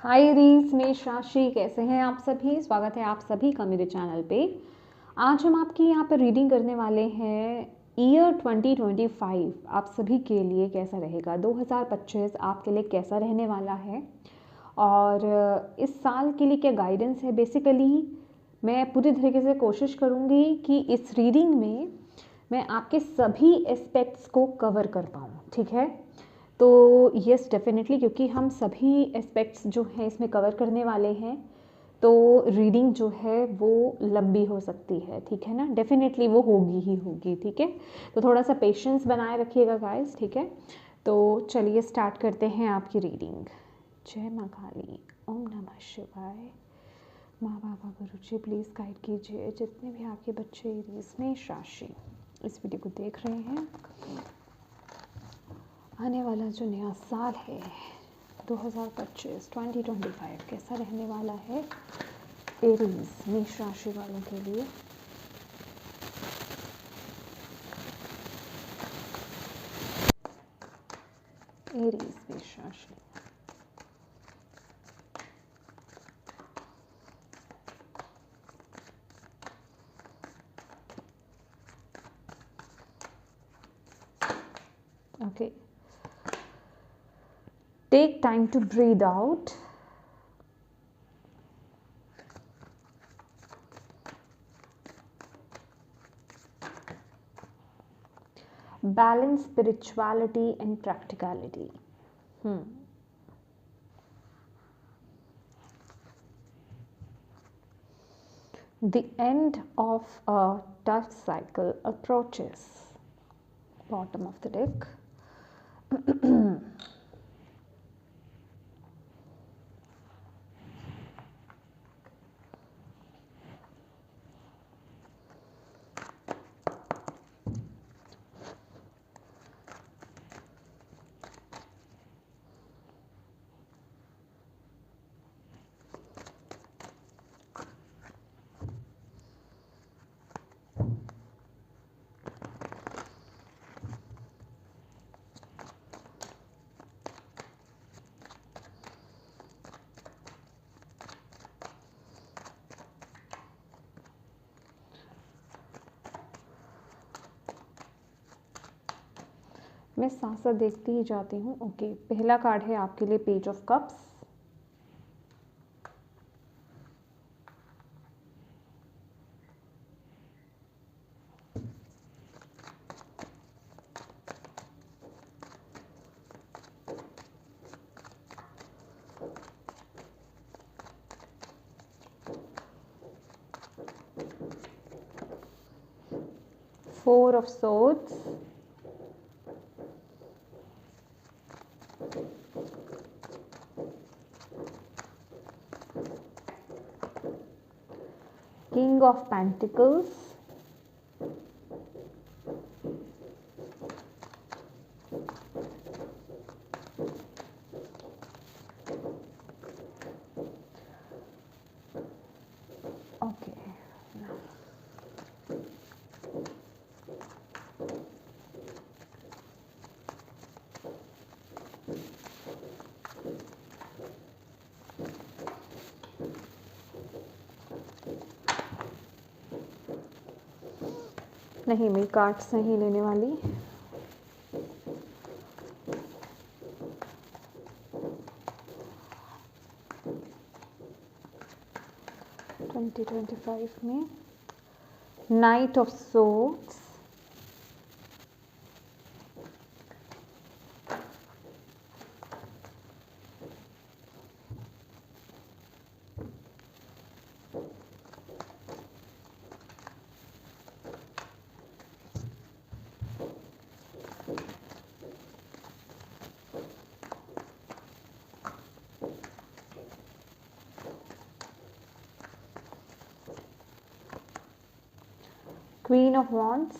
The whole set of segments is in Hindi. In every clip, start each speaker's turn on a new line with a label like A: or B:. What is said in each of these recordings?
A: हाय रीस मेष राशि, कैसे हैं आप सभी। स्वागत है आप सभी का मेरे चैनल पे। आज हम आपकी यहाँ पर रीडिंग करने वाले हैं ईयर 2025 आप सभी के लिए कैसा रहेगा। 2025 आपके लिए कैसा रहने वाला है और इस साल के लिए क्या गाइडेंस है। बेसिकली मैं पूरी तरीके से कोशिश करूँगी कि इस रीडिंग में मैं आपके सभी एस्पेक्ट्स को कवर कर पाऊँ, ठीक है। तो यस डेफिनेटली, क्योंकि हम सभी एस्पेक्ट्स जो हैं इसमें कवर करने वाले हैं, तो रीडिंग जो है वो लंबी हो सकती है, ठीक है ना। डेफिनेटली वो होगी ही होगी, ठीक है। तो थोड़ा सा पेशेंस बनाए रखिएगा गाइस, ठीक है। तो चलिए स्टार्ट करते हैं आपकी रीडिंग। जय माँ काली, ओम नमः शिवाय। माँ बाबा गुरु जी प्लीज़ गाइड कीजिए जितने भी आपके बच्चे मेष राशि इस वीडियो को देख रहे हैं। आने वाला जो नया साल है 2025 कैसा रहने वाला है एरीज मेष राशि वालों के लिए। एरीज मेष राशि, okay. Take time to breathe out. Balance spirituality and practicality. The end of a tough cycle approaches. Bottom of the deck. मैं साथ साथ देखती ही जाती हूँ। ओके, पहला कार्ड है आपके लिए page of cups. Four of swords, King of Pentacles, okay. नहीं, मैं कार्ड से ही लेने वाली। ट्वेंटी 25 में night of swords, Queen of Wands,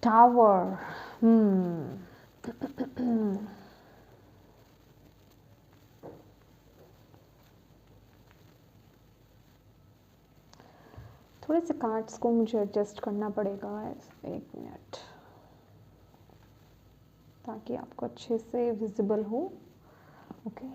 A: Tower. थोड़े से कार्ड्स को मुझे एडजस्ट करना पड़ेगा, 1 मिनट, ताकि आपको अच्छे से विजिबल हो। ओके,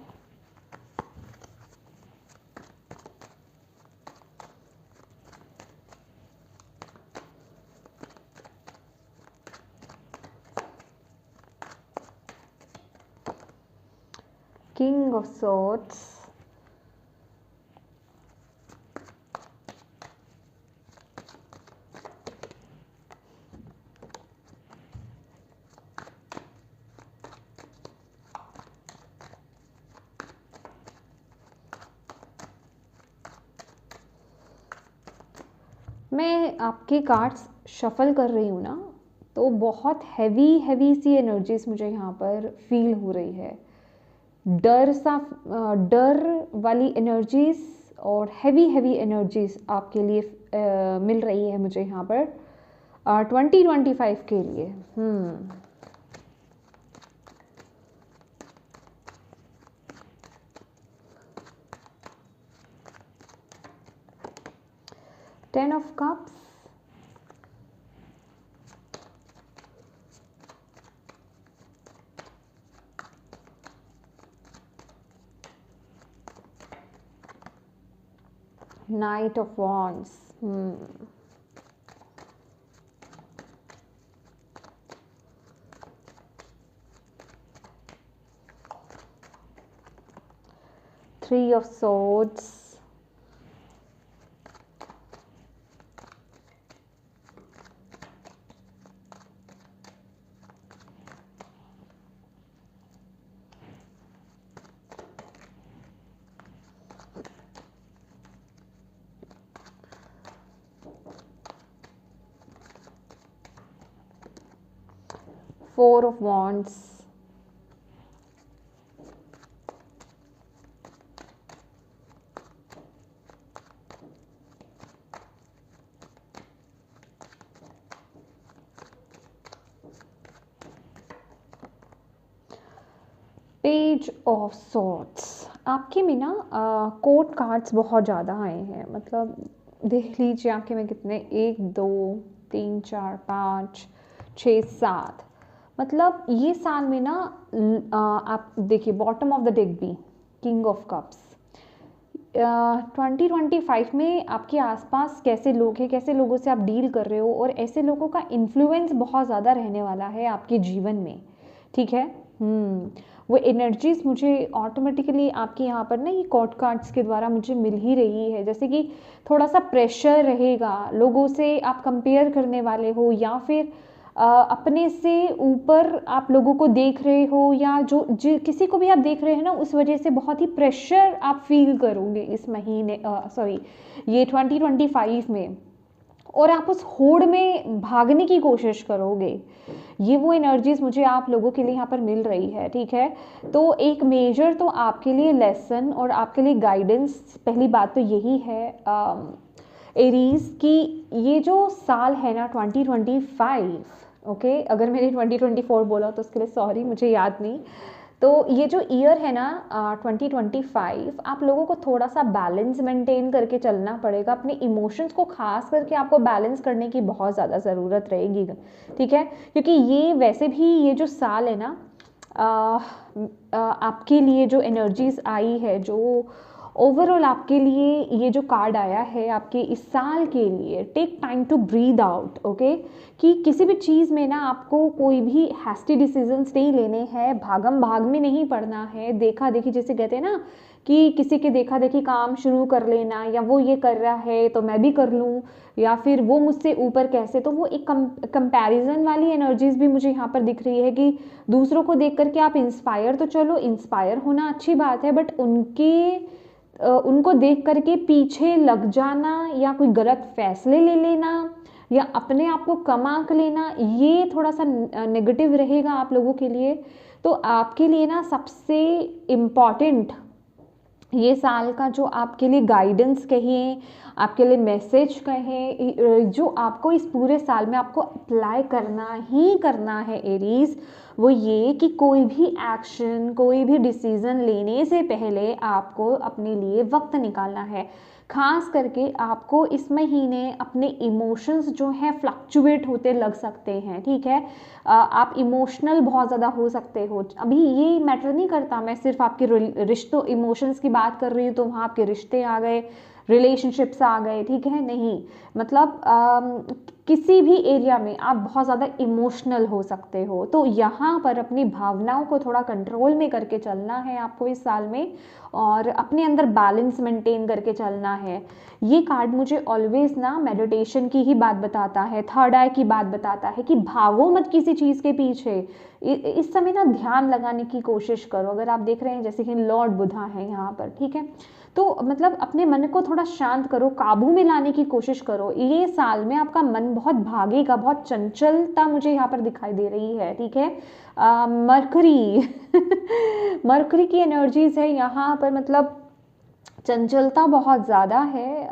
A: King of Swords, मैं आपके कार्ड्स शफल कर रही हूँ ना, तो बहुत हैवी सी एनर्जीज मुझे यहाँ पर फील हो रही है। डर वाली एनर्जीज और हैवी एनर्जीज आपके लिए मिल रही है मुझे यहाँ पर 2025 के लिए। 10 of Cups, Knight of Wands, Three of Swords, Four of Wands, page of swords. आपके में ना कोर्ट कार्ड्स बहुत ज़्यादा आए हैं, मतलब देख लीजिए आपके में कितने, 1 2 3 4 5 6 7, मतलब ये साल में ना आप देखिए बॉटम ऑफ द डेक भी किंग ऑफ कप्स। 2025 में आपके आसपास कैसे लोग हैं, कैसे लोगों से आप डील कर रहे हो, और ऐसे लोगों का इन्फ्लुएंस बहुत ज़्यादा रहने वाला है आपके जीवन में, ठीक है। वो एनर्जीज मुझे ऑटोमेटिकली आपके यहाँ पर ना ये कोर्ट कार्ड्स के द्वारा मुझे मिल ही रही है। जैसे कि थोड़ा सा प्रेशर रहेगा, लोगों से आप कंपेयर करने वाले हो, या फिर अपने से ऊपर आप लोगों को देख रहे हो, या जो किसी को भी आप देख रहे हैं ना, उस वजह से बहुत ही प्रेशर आप फील करोगे इस महीने, सॉरी ये 2025 में, और आप उस होड़ में भागने की कोशिश करोगे। ये वो एनर्जीज मुझे आप लोगों के लिए यहाँ पर मिल रही है, ठीक है। तो एक मेजर तो आपके लिए लेसन और आपके लिए गाइडेंस, पहली बात तो यही है एरीज की ये जो साल है ना 2025, ओके, अगर मैंने 2024 बोला तो उसके लिए सॉरी, मुझे याद नहीं। तो ये जो ईयर है ना 2025, आप लोगों को थोड़ा सा बैलेंस मेंटेन करके चलना पड़ेगा। अपने इमोशंस को खास करके आपको बैलेंस करने की बहुत ज़्यादा ज़रूरत रहेगी, ठीक है, क्योंकि ये वैसे भी ये जो साल है ना आपके लिए जो एनर्जीज आई है, जो ओवरऑल आपके लिए ये जो कार्ड आया है आपके इस साल के लिए, take time to breathe out, okay, कि किसी भी चीज़ में ना आपको कोई भी हैस्टी डिसीजंस नहीं लेने हैं, भागम भाग में नहीं पड़ना है, देखा देखी जैसे कहते हैं ना कि किसी के देखा देखी काम शुरू कर लेना, या वो ये कर रहा है तो मैं भी कर लूँ, या फिर वो मुझसे ऊपर कैसे, तो वो एक कंपैरिजन वाली एनर्जीज भी मुझे यहाँ पर दिख रही है कि दूसरों को देख करके आप इंस्पायर, तो चलो इंस्पायर होना अच्छी बात है, बट उनको देख करके पीछे लग जाना, या कोई गलत फैसले ले लेना, या अपने आप को कम आंक लेना, ये थोड़ा सा नेगेटिव रहेगा आप लोगों के लिए। तो आपके लिए ना सबसे इम्पॉर्टेंट ये साल का जो आपके लिए गाइडेंस कहिए, आपके लिए मैसेज कहें, जो आपको इस पूरे साल में आपको अप्लाई करना ही करना है एरीज, वो ये कि कोई भी एक्शन, कोई भी डिसीज़न लेने से पहले आपको अपने लिए वक्त निकालना है। खास करके आपको इस महीने अपने इमोशंस जो हैं फ्लक्चुएट होते लग सकते हैं, ठीक है। आप इमोशनल बहुत ज़्यादा हो सकते हो। अभी ये मैटर नहीं करता, मैं सिर्फ आपके रिश्तों इमोशंस की बात कर रही हूँ तो वहाँ आपके रिश्ते आ गए, रिलेशनशिप्स आ गए, ठीक है, नहीं, मतलब किसी भी एरिया में आप बहुत ज़्यादा इमोशनल हो सकते हो। तो यहाँ पर अपनी भावनाओं को थोड़ा कंट्रोल में करके चलना है आपको इस साल में, और अपने अंदर बैलेंस मेंटेन करके चलना है। ये कार्ड मुझे ऑलवेज ना मेडिटेशन की ही बात बताता है, थर्ड आई की बात बताता है कि भागो मत किसी चीज़ के पीछे। इस समय ना ध्यान लगाने की कोशिश करो। अगर आप देख रहे हैं जैसे कि लॉर्ड बुधा है यहाँ पर, ठीक है, तो मतलब अपने मन को थोड़ा शांत करो, काबू में लाने की कोशिश करो। ये साल में आपका मन बहुत भागेगा, बहुत चंचलता मुझे यहाँ पर दिखाई दे रही है, ठीक है। मरकरी मरकरी की एनर्जीज है यहाँ पर, मतलब चंचलता बहुत ज़्यादा है,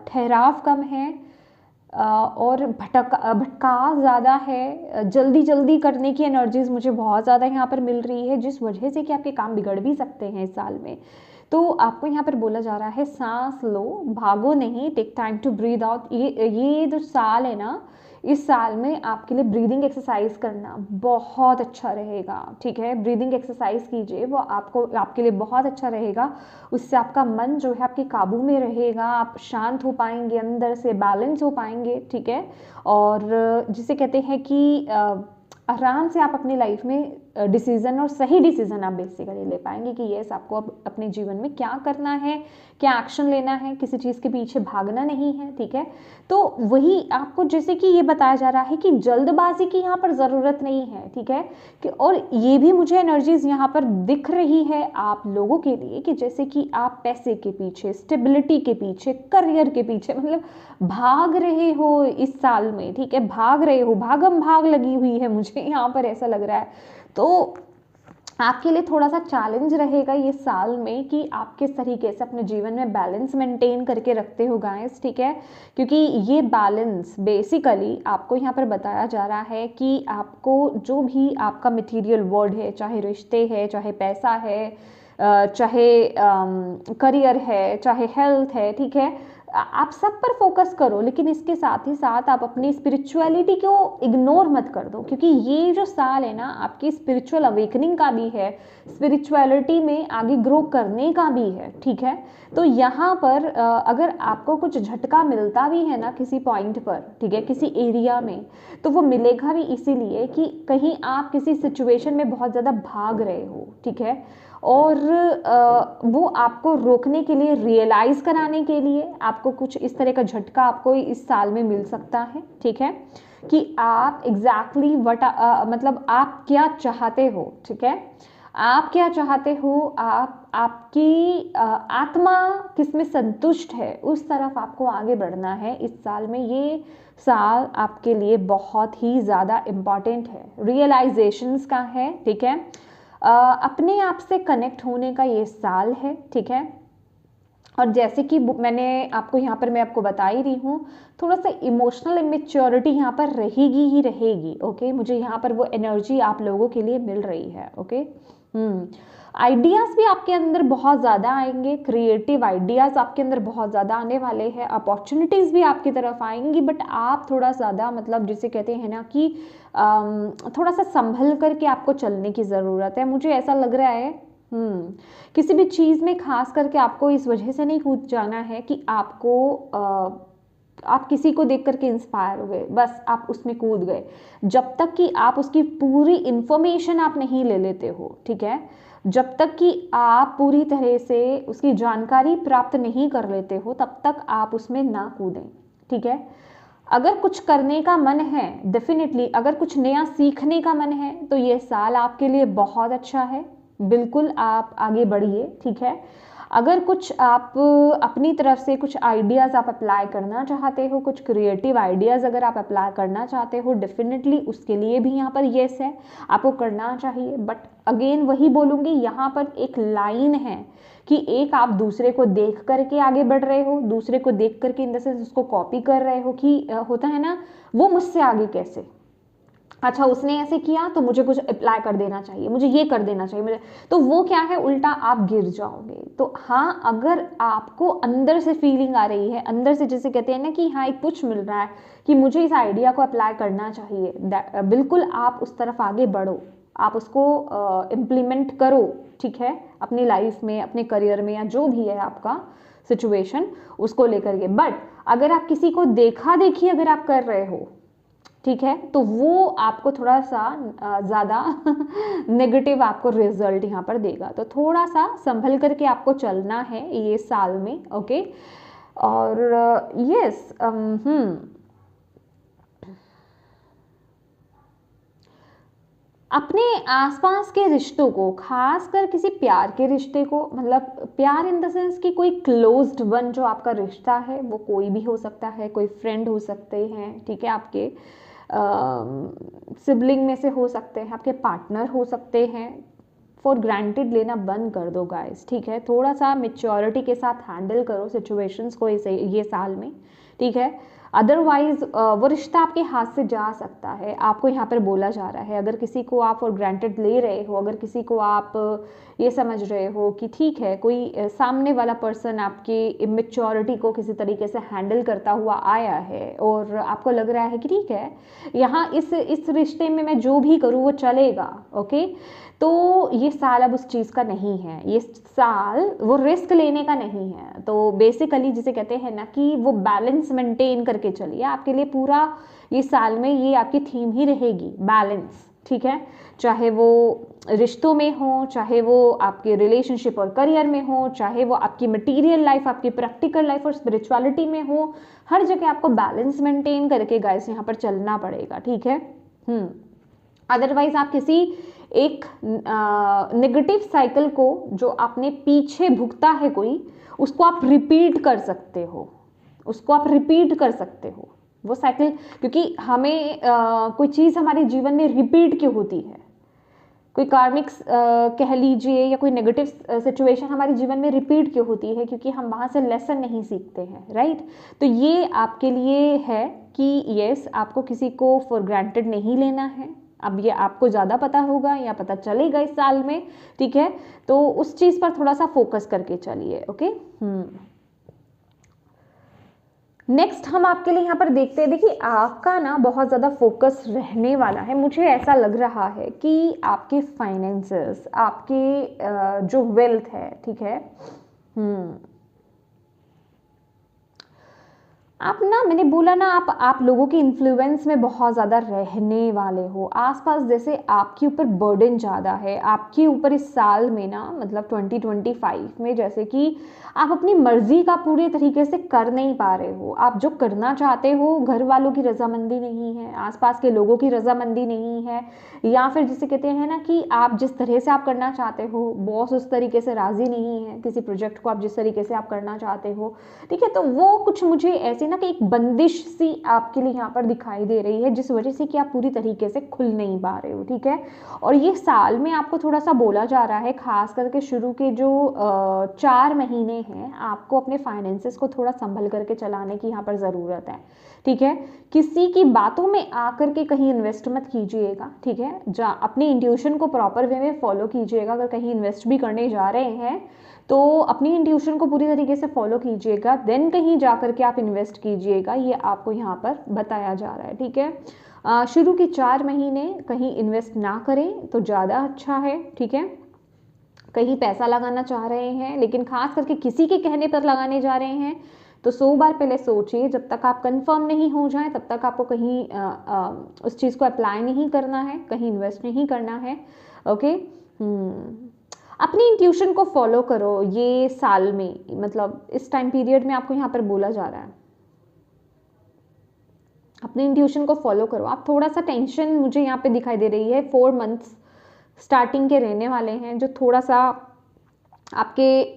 A: ठहराव कम है, और भटकाव ज़्यादा है, जल्दी जल्दी करने की एनर्जीज मुझे बहुत ज़्यादा यहाँ पर मिल रही है, जिस वजह से कि आपके काम बिगड़ भी सकते हैं इस साल में। तो आपको यहाँ पर बोला जा रहा है सांस लो, भागो नहीं, take time to breathe out. ये जो साल है ना, इस साल में आपके लिए ब्रीदिंग एक्सरसाइज करना बहुत अच्छा रहेगा, ठीक है। ब्रीदिंग एक्सरसाइज कीजिए, वो आपके लिए बहुत अच्छा रहेगा। उससे आपका मन जो है आपके काबू में रहेगा, आप शांत हो पाएंगे, अंदर से बैलेंस हो पाएंगे, ठीक है। और जिसे कहते हैं कि आराम से आप अपनी लाइफ में डिसीजन, और सही डिसीजन आप बेसिकली ले पाएंगे कि यस आपको अब अपने जीवन में क्या करना है, क्या एक्शन लेना है, किसी चीज़ के पीछे भागना नहीं है, ठीक है। तो वही आपको जैसे कि ये बताया जा रहा है कि जल्दबाजी की यहाँ पर ज़रूरत नहीं है, ठीक है। कि और ये भी मुझे एनर्जीज यहाँ पर दिख रही है आप लोगों के लिए कि जैसे कि आप पैसे के पीछे, स्टेबिलिटी के पीछे, करियर के पीछे मतलब भाग रहे हो इस साल में, ठीक है, भाग रहे हो, भागम भाग लगी हुई है, मुझे यहाँ पर ऐसा लग रहा है। तो आपके लिए थोड़ा सा चैलेंज रहेगा ये साल में कि आप किस तरीके से अपने जीवन में बैलेंस मेंटेन करके रखते हो गाइस, ठीक है। क्योंकि ये बैलेंस बेसिकली आपको यहाँ पर बताया जा रहा है कि आपको जो भी आपका मटेरियल वर्ल्ड है, चाहे रिश्ते है, चाहे पैसा है, चाहे करियर है, चाहे हेल्थ है, ठीक है, आप सब पर फोकस करो, लेकिन इसके साथ ही साथ आप अपनी स्पिरिचुअलिटी को इग्नोर मत कर दो, क्योंकि ये जो साल है ना आपकी स्पिरिचुअल अवेकनिंग का भी है, स्पिरिचुअलिटी में आगे ग्रो करने का भी है, ठीक है। तो यहाँ पर अगर आपको कुछ झटका मिलता भी है ना किसी पॉइंट पर, ठीक है, किसी एरिया में, तो वो मिलेगा भी इसीलिए कि कहीं आप किसी सिचुएशन में बहुत ज़्यादा भाग रहे हो, ठीक है, और वो आपको रोकने के लिए, रियलाइज़ कराने के लिए आपको कुछ इस तरह का झटका आपको इस साल में मिल सकता है, ठीक है, कि आप एग्जैक्टली मतलब आप क्या चाहते हो, ठीक है, आप क्या चाहते हो, आपकी आत्मा किसमें संतुष्ट है, उस तरफ आपको आगे बढ़ना है इस साल में। ये साल आपके लिए बहुत ही ज़्यादा इम्पॉर्टेंट है, रियलाइजेशंस का है, ठीक है। अपने आप से कनेक्ट होने का ये साल है, ठीक है। और जैसे कि मैंने आपको यहाँ पर मैं आपको बता ही रही हूँ, थोड़ा सा इमोशनल इमेच्योरिटी यहाँ पर रहेगी ही रहेगी, ओके। मुझे यहाँ पर वो एनर्जी आप लोगों के लिए मिल रही है, ओके। आइडियाज़ भी आपके अंदर बहुत ज़्यादा आएंगे, क्रिएटिव आइडियाज़ आपके अंदर बहुत ज़्यादा आने वाले हैं, अपॉर्चुनिटीज़ भी आपकी तरफ आएंगी, बट आप थोड़ा ज़्यादा मतलब जिसे कहते हैं ना कि थोड़ा सा संभल करके आपको चलने की ज़रूरत है, मुझे ऐसा लग रहा है। किसी भी चीज़ में खास करके आपको इस वजह से नहीं कूद जाना है कि आपको आप किसी को देख करके इंस्पायर हो गए, बस आप उसमें कूद गए, जब तक कि आप उसकी पूरी इंफॉर्मेशन आप नहीं ले लेते हो, ठीक है, जब तक कि आप पूरी तरह से उसकी जानकारी प्राप्त नहीं कर लेते हो, तब तक आप उसमें ना कूदें, ठीक है। अगर कुछ करने का मन है, डेफिनेटली अगर कुछ नया सीखने का मन है, तो ये साल आपके लिए बहुत अच्छा है, बिल्कुल आप आगे बढ़िए, ठीक है। अगर कुछ आप अपनी तरफ से कुछ आइडियाज़ आप अप्लाई करना चाहते हो, कुछ क्रिएटिव आइडियाज़ अगर आप अप्लाई करना चाहते हो, डेफिनेटली उसके लिए भी यहाँ पर येस है, आपको करना चाहिए। बट अगेन वही बोलूँगी, यहाँ पर एक लाइन है कि एक आप दूसरे को देख करके आगे बढ़ रहे हो, दूसरे को देख करके इन द सेंस उसको कॉपी कर रहे हो कि होता है ना वो मुझसे आगे कैसे, अच्छा उसने ऐसे किया तो मुझे कुछ अप्लाई कर देना चाहिए, मुझे ये कर देना चाहिए, मुझे, तो वो क्या है, उल्टा आप गिर जाओगे। तो हाँ, अगर आपको अंदर से फीलिंग आ रही है, अंदर से जैसे कहते हैं ना कि हाँ एक पुश मिल रहा है कि मुझे इस आइडिया को अप्लाई करना चाहिए, बिल्कुल आप उस तरफ आगे बढ़ो, आप उसको इम्प्लीमेंट करो, ठीक है, अपनी लाइफ में, अपने करियर में, या जो भी है आपका सिचुएशन उसको लेकर के। बट अगर आप किसी को देखा देखी अगर आप कर रहे हो, ठीक है, तो वो आपको थोड़ा सा ज़्यादा नेगेटिव आपको रिजल्ट यहाँ पर देगा। तो थोड़ा सा संभल करके आपको चलना है ये साल में, ओके। और यस, अपने आसपास के रिश्तों को, खासकर किसी प्यार के रिश्ते को, मतलब प्यार इन द सेंस कि कोई क्लोज्ड वन जो आपका रिश्ता है, वो कोई भी हो सकता है, कोई फ्रेंड हो सकते हैं, ठीक है, आपके सिबलिंग में से हो सकते हैं, आपके पार्टनर हो सकते हैं, फॉर ग्रांटेड लेना बंद कर दो गाइस, ठीक है, थोड़ा सा मेच्योरिटी के साथ हैंडल करो सिचुएशंस को ये साल में, ठीक है। अदरवाइज वो रिश्ता आपके हाथ से जा सकता है, आपको यहाँ पर बोला जा रहा है। अगर किसी को आप फॉर ग्रांटेड ले रहे हो, अगर किसी को आप ये समझ रहे हो कि ठीक है कोई सामने वाला पर्सन आपकी इमेच्योरिटी को किसी तरीके से हैंडल करता हुआ आया है, और आपको लग रहा है कि ठीक है यहाँ इस रिश्ते में मैं जो भी करूँ वो चलेगा, ओके, तो ये साल अब उस चीज़ का नहीं है, ये साल वो रिस्क लेने का नहीं है। तो बेसिकली जिसे कहते हैं ना कि वो बैलेंस मेंटेन करके चलिए, आपके लिए पूरा ये साल में ये आपकी थीम ही रहेगी, बैलेंस, ठीक है, चाहे वो रिश्तों में हो, चाहे वो आपके रिलेशनशिप और करियर में हो, चाहे वो आपकी मटीरियल लाइफ, आपकी प्रैक्टिकल लाइफ और स्पिरिचुअलिटी में हो, हर जगह आपको बैलेंस मेंटेन करके गाइस यहाँ पर चलना पड़ेगा, ठीक है। अदरवाइज आप किसी एक नेगेटिव साइकिल को जो आपने पीछे भुगता है कोई, उसको आप रिपीट कर सकते हो, उसको आप रिपीट कर सकते हो वो साइकिल, क्योंकि हमें कोई चीज़ हमारे जीवन में रिपीट क्यों होती है, कोई कार्मिक कह लीजिए या कोई नेगेटिव सिचुएशन हमारे जीवन में रिपीट क्यों होती है, क्योंकि हम वहाँ से लेसन नहीं सीखते हैं, राइट। तो ये आपके लिए है कि यस, आपको किसी को फॉर ग्रांटेड नहीं लेना है। अब ये आपको ज़्यादा पता होगा या पता चलेगा इस साल में, ठीक है, तो उस चीज़ पर थोड़ा सा फोकस करके चलिए, ओके। नेक्स्ट हम आपके लिए यहाँ पर देखते हैं, देखिए आपका ना बहुत ज़्यादा फोकस रहने वाला है, मुझे ऐसा लग रहा है कि आपके फाइनेंसेस, आपके जो वेल्थ है, ठीक है, आप ना, मैंने बोला ना, आप लोगों के इन्फ्लुएंस में बहुत ज़्यादा रहने वाले हो आसपास, जैसे आपके ऊपर बर्डन ज़्यादा है आपके ऊपर इस साल में ना, मतलब 2025 में, जैसे कि आप अपनी मर्जी का पूरे तरीके से कर नहीं पा रहे हो, आप जो करना चाहते हो घर वालों की रजामंदी नहीं है, आसपास के लोगों की रजामंदी नहीं है, या फिर जिसे कहते हैं ना कि आप जिस तरह से आप करना चाहते हो बॉस उस तरीके से राज़ी नहीं है, किसी प्रोजेक्ट को आप जिस तरीके से आप करना चाहते हो, ठीक है, तो वो कुछ मुझे ऐसे ना कि एक बंदिश सी आपके लिए यहाँ पर दिखाई दे रही है, जिस वजह से कि आप पूरी तरीके से खुल नहीं पा रहे हो, ठीक है। और ये साल में आपको थोड़ा सा बोला जा रहा है, खास करके शुरू के जो 4 महीने हैं, आपको अपने फाइनेंसेस को थोड़ा संभल करके चलाने की यहाँ पर ज़रूरत है, ठीक है। किसी की बातों में आकर के कहीं इन्वेस्ट मत कीजिएगा, ठीक है, अपनी इंट्यूशन को प्रॉपर वे में फॉलो कीजिएगा। अगर कहीं इन्वेस्ट भी करने जा रहे हैं तो अपनी इंट्यूशन को पूरी तरीके से फॉलो कीजिएगा, देन कहीं जा करके आप इन्वेस्ट कीजिएगा, ये आपको यहाँ पर बताया जा रहा है, ठीक है। शुरू के 4 महीने कहीं इन्वेस्ट ना करें तो ज़्यादा अच्छा है, ठीक है। कहीं पैसा लगाना चाह रहे हैं लेकिन खास करके किसी के कहने पर लगाने जा रहे हैं तो 100 बार पहले सोचिए, जब तक आप कंफर्म नहीं हो जाए तब तक आपको कहीं उस चीज़ को अप्लाई नहीं करना है, कहीं इन्वेस्ट नहीं करना है, ओके। अपनी इंट्यूशन को फॉलो करो ये साल में, मतलब इस टाइम पीरियड में आपको यहाँ पर बोला जा रहा है, अपनी इंट्यूशन को फॉलो करो। आप थोड़ा सा टेंशन मुझे यहाँ पे दिखाई दे रही है, 4 मंथ्स स्टार्टिंग के रहने वाले हैं, जो थोड़ा सा आपके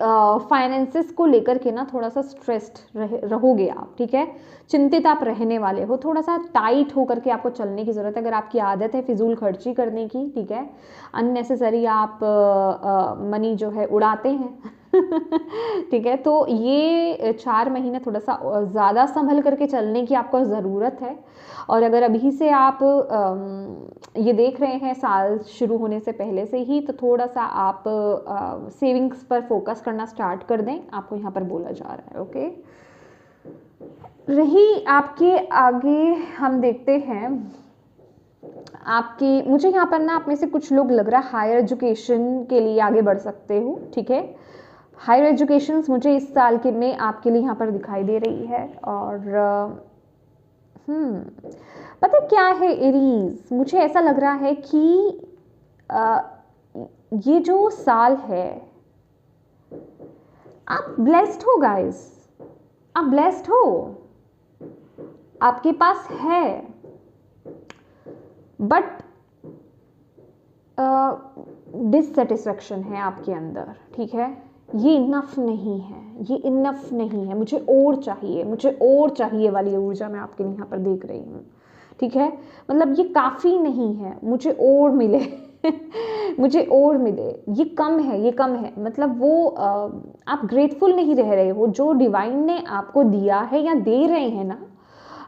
A: फाइनेंसेस को लेकर के ना थोड़ा सा स्ट्रेस्ड रहोगे आप, ठीक है, चिंतित आप रहने वाले हो, थोड़ा सा टाइट होकर के आपको चलने की ज़रूरत है। अगर आपकी आदत है फिजूल खर्ची करने की, ठीक है, अननेसेसरी आप मनी जो है उड़ाते हैं ठीक है, तो ये 4 महीने थोड़ा सा ज़्यादा संभल करके चलने की आपको ज़रूरत है। और अगर अभी से आप ये देख रहे हैं साल शुरू होने से पहले से ही, तो थोड़ा सा आप सेविंग्स पर फोकस करना स्टार्ट कर दें, आपको यहाँ पर बोला जा रहा है। ओके, रही आपके आगे हम देखते हैं आपकी, मुझे यहाँ पर ना आप में से कुछ लोग लग रहा है हायर एजुकेशन के लिए आगे बढ़ सकते हो। ठीक है, हायर एजुकेशन मुझे इस साल के में आपके लिए यहाँ पर दिखाई दे रही है। और पता क्या है एरीज, मुझे ऐसा लग रहा है कि ये जो साल है, आप ब्लेस्ड हो गाइस, आप ब्लेस्ड हो, आपके पास है, बट डिससेटिस्फैक्शन है आपके अंदर। ठीक है, ये इनफ नहीं है, ये इनफ नहीं है, मुझे और चाहिए, मुझे और चाहिए वाली ऊर्जा मैं आपके यहाँ पर देख रही हूँ। ठीक है, मतलब ये काफ़ी नहीं है, मुझे और मिले मुझे और मिले, ये कम है, ये कम है। मतलब वो आप ग्रेटफुल नहीं रह रहे हो जो डिवाइन ने आपको दिया है या दे रहे हैं ना,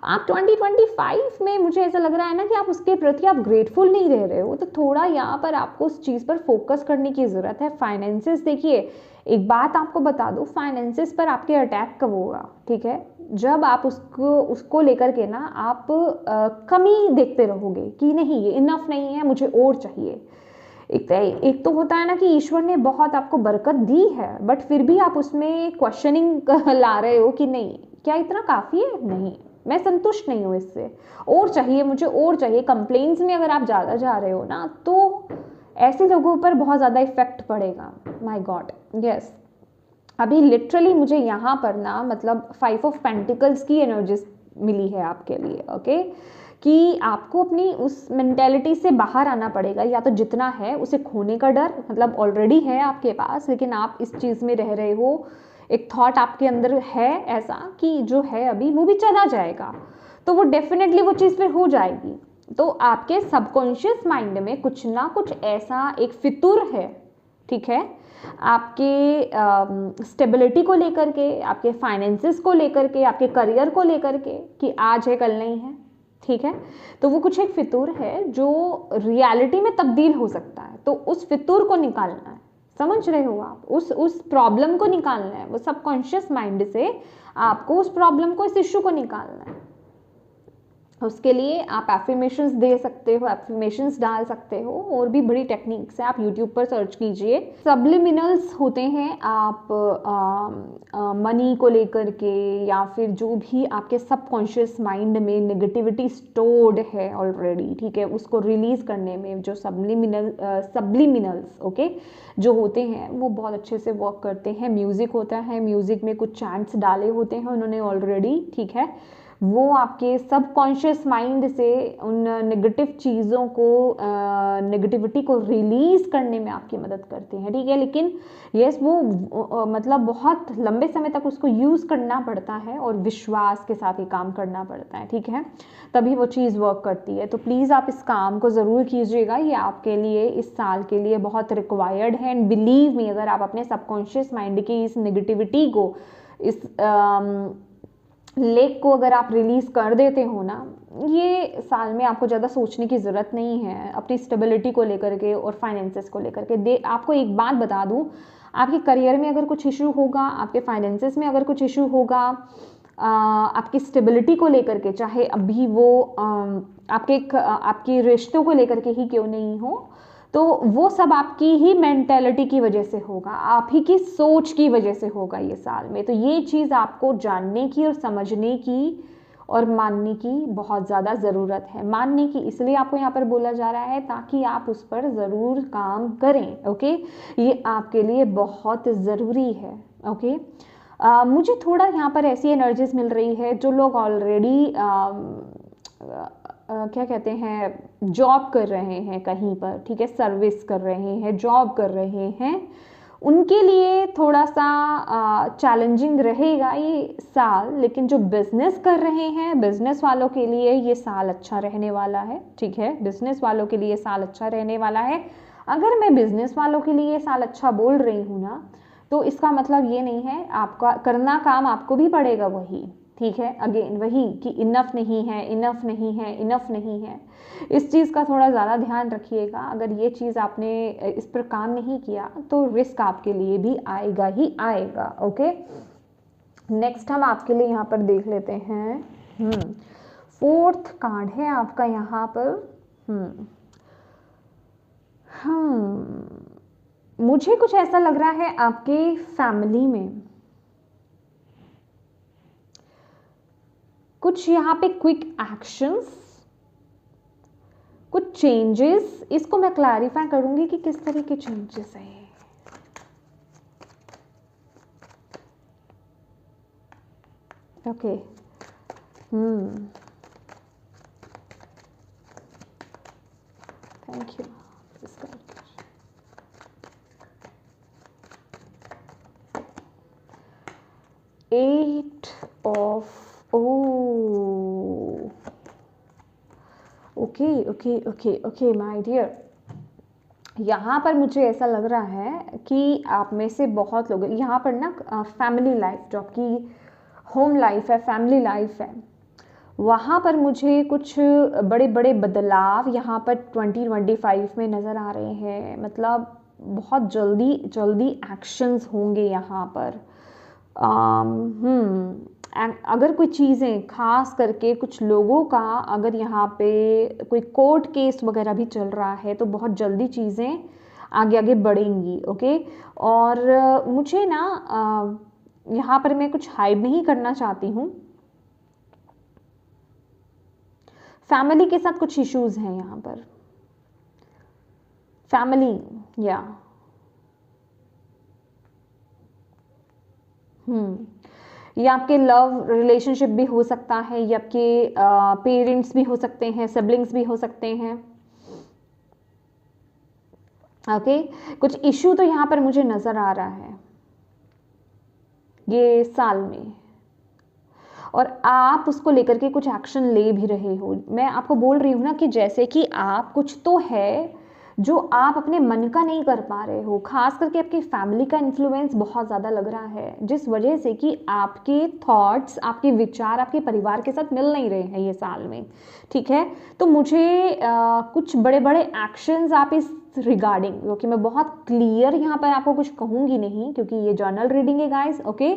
A: आप 2025 में मुझे ऐसा लग रहा है ना कि आप उसके प्रति आप ग्रेटफुल नहीं रह रहे हो। तो थोड़ा यहाँ पर आपको उस चीज़ पर फोकस करने की ज़रूरत है। फाइनेंसेस, देखिए एक बात आपको बता दूँ, फाइनेंसेस पर आपके अटैक कब होगा? ठीक है, जब आप उसको लेकर के ना आप कमी देखते रहोगे कि नहीं ये इनफ नहीं है, मुझे और चाहिए। एक तो होता है ना कि ईश्वर ने बहुत आपको बरकत दी है, बट फिर भी आप उसमें क्वेश्चनिंग ला रहे हो कि नहीं क्या इतना काफ़ी है, नहीं मैं संतुष्ट नहीं हूँ, इससे और चाहिए, मुझे और चाहिए। कंप्लेंट्स में अगर आप ज़्यादा जा रहे हो ना, तो ऐसे लोगों पर बहुत ज़्यादा इफेक्ट पड़ेगा। माय गॉड, यस, अभी लिटरली मुझे यहाँ पर ना मतलब 5 ऑफ पेंटिकल्स की एनर्जीज मिली है आपके लिए। ओके, कि आपको अपनी उस मेंटेलिटी से बाहर आना पड़ेगा, या तो जितना है उसे खोने का डर, मतलब ऑलरेडी है आपके पास, लेकिन आप इस चीज़ में रह रहे हो, एक थॉट आपके अंदर है ऐसा कि जो है अभी वो भी चला जाएगा, तो वो डेफिनेटली वो चीज़ फिर हो जाएगी। तो आपके सबकॉन्शियस माइंड में कुछ ना कुछ ऐसा एक फितूर है, ठीक है, आपके स्टेबिलिटी को लेकर के, आपके फाइनेंसेस को लेकर के, आपके करियर को लेकर के, कि आज है कल नहीं है। ठीक है, तो वो कुछ एक फितूर है जो रियलिटी में तब्दील हो सकता है, तो उस फितूर को निकालना है, समझ रहे हो आप, उस प्रॉब्लम को निकालना है। वो सबकॉन्शियस माइंड से आपको उस प्रॉब्लम को, इस इश्यू को निकालना है। उसके लिए आप एफर्मेशंस दे सकते हो, एफर्मेशंस डाल सकते हो, और भी बड़ी टेक्निक्स है, आप यूट्यूब पर सर्च कीजिए। सब्लिमिनल्स होते हैं, आप मनी को लेकर के, या फिर जो भी आपके सबकॉन्शियस माइंड में नेगेटिविटी स्टोर्ड है ऑलरेडी, ठीक है, उसको रिलीज करने में जो सब्लिमिनल्स ओके जो होते हैं वो बहुत अच्छे से वर्क करते हैं। म्यूजिक होता है, म्यूजिक में कुछ चैंट्स डाले होते हैं उन्होंने ऑलरेडी, ठीक है, वो आपके सबकॉन्शियस माइंड से उन नेगेटिव चीज़ों को, नेगेटिविटी को रिलीज करने में आपकी मदद करते हैं। ठीक है, लेकिन यस वो मतलब बहुत लंबे समय तक उसको यूज़ करना पड़ता है और विश्वास के साथ ही काम करना पड़ता है। ठीक है, तभी वो चीज़ वर्क करती है। तो प्लीज़ आप इस काम को ज़रूर कीजिएगा, ये आपके लिए इस साल के लिए बहुत रिक्वायर्ड है। एंड बिलीव मी, अगर आप अपने सबकॉन्शियस माइंड की इस नेगेटिविटी को, इस लेक को अगर आप रिलीज़ कर देते हो ना, ये साल में आपको ज़्यादा सोचने की ज़रूरत नहीं है अपनी स्टेबिलिटी को लेकर के और फाइनेंसेस को लेकर के। आपको एक बात बता दूं, आपके करियर में अगर कुछ इशू होगा, आपके फाइनेंसेस में अगर कुछ इशू होगा, आपकी स्टेबिलिटी को लेकर के, चाहे अभी वो आपके रिश्तों को लेकर के ही क्यों नहीं हो, तो वो सब आपकी ही मेंटेलिटी की वजह से होगा, आप ही की सोच की वजह से होगा ये साल में। तो ये चीज़ आपको जानने की और समझने की और मानने की बहुत ज़्यादा ज़रूरत है। मानने की इसलिए आपको यहाँ पर बोला जा रहा है ताकि आप उस पर ज़रूर काम करें। ओके, ये आपके लिए बहुत ज़रूरी है। ओके, मुझे थोड़ा यहाँ पर ऐसी एनर्जीज मिल रही है, जो लोग ऑलरेडी क्या कहते हैं, जॉब कर रहे हैं कहीं पर, ठीक है, सर्विस कर रहे हैं, जॉब कर रहे हैं, उनके लिए थोड़ा सा चैलेंजिंग रहेगा ये साल। लेकिन जो बिजनेस कर रहे हैं, बिजनेस वालों के लिए ये साल अच्छा रहने वाला है। ठीक है, बिजनेस वालों के लिए साल अच्छा रहने वाला है। अगर मैं बिजनेस वालों के लिए ये साल अच्छा बोल रही हूँ ना, तो इसका मतलब ये नहीं है, आपका करना काम आपको भी पड़ेगा वही, ठीक है। अगेन वही कि इनफ नहीं है, इनफ नहीं है, इनफ नहीं है, इस चीज़ का थोड़ा ज़्यादा ध्यान रखिएगा। अगर ये चीज़ आपने इस पर काम नहीं किया तो रिस्क आपके लिए भी आएगा ही आएगा। ओके, नेक्स्ट हम आपके लिए यहाँ पर देख लेते हैं। 4th कार्ड है आपका यहाँ पर। मुझे कुछ ऐसा लग रहा है आपके फैमिली में कुछ यहाँ पे क्विक एक्शंस, कुछ चेंजेस, इसको मैं क्लैरिफाई करूंगी कि किस तरह के चेंजेस है। Okay, thank you. 8 of okay my dear, यहाँ पर मुझे ऐसा लग रहा है कि आप में से बहुत लोग यहाँ पर ना फैमिली लाइफ, जो आपकी होम लाइफ है, फैमिली लाइफ है, वहाँ पर मुझे कुछ बड़े बड़े बदलाव यहाँ पर 2025 में नज़र आ रहे हैं। मतलब बहुत जल्दी जल्दी एक्शंस होंगे यहाँ पर। अगर कोई चीज़ें, खास करके कुछ लोगों का अगर यहाँ पे कोई कोर्ट केस वगैरह भी चल रहा है तो बहुत जल्दी चीज़ें आगे आगे बढ़ेंगी। ओके, और मुझे ना यहाँ पर मैं कुछ हाइड नहीं करना चाहती हूँ, फैमिली के साथ कुछ इश्यूज हैं यहाँ पर, फैमिली या ये आपके लव रिलेशनशिप भी हो सकता है, ये आपके पेरेंट्स भी हो सकते हैं, सिबलिंग्स भी हो सकते हैं। ओके, कुछ इश्यू तो यहाँ पर मुझे नज़र आ रहा है ये साल में, और आप उसको लेकर के कुछ एक्शन ले भी रहे हो। मैं आपको बोल रही हूँ ना कि जैसे कि आप कुछ तो है जो आप अपने मन का नहीं कर पा रहे हो, खास करके आपकी फैमिली का इन्फ्लुएंस बहुत ज़्यादा लग रहा है, जिस वजह से कि आपके थॉट्स, आपके विचार आपके परिवार के साथ मिल नहीं रहे हैं ये साल में, ठीक है। तो मुझे कुछ बड़े बड़े एक्शंस आप इस रिगार्डिंग, क्योंकि मैं बहुत क्लियर यहाँ पर आपको कुछ कहूँगी नहीं क्योंकि ये जर्नल रीडिंग है गाइस। ओके,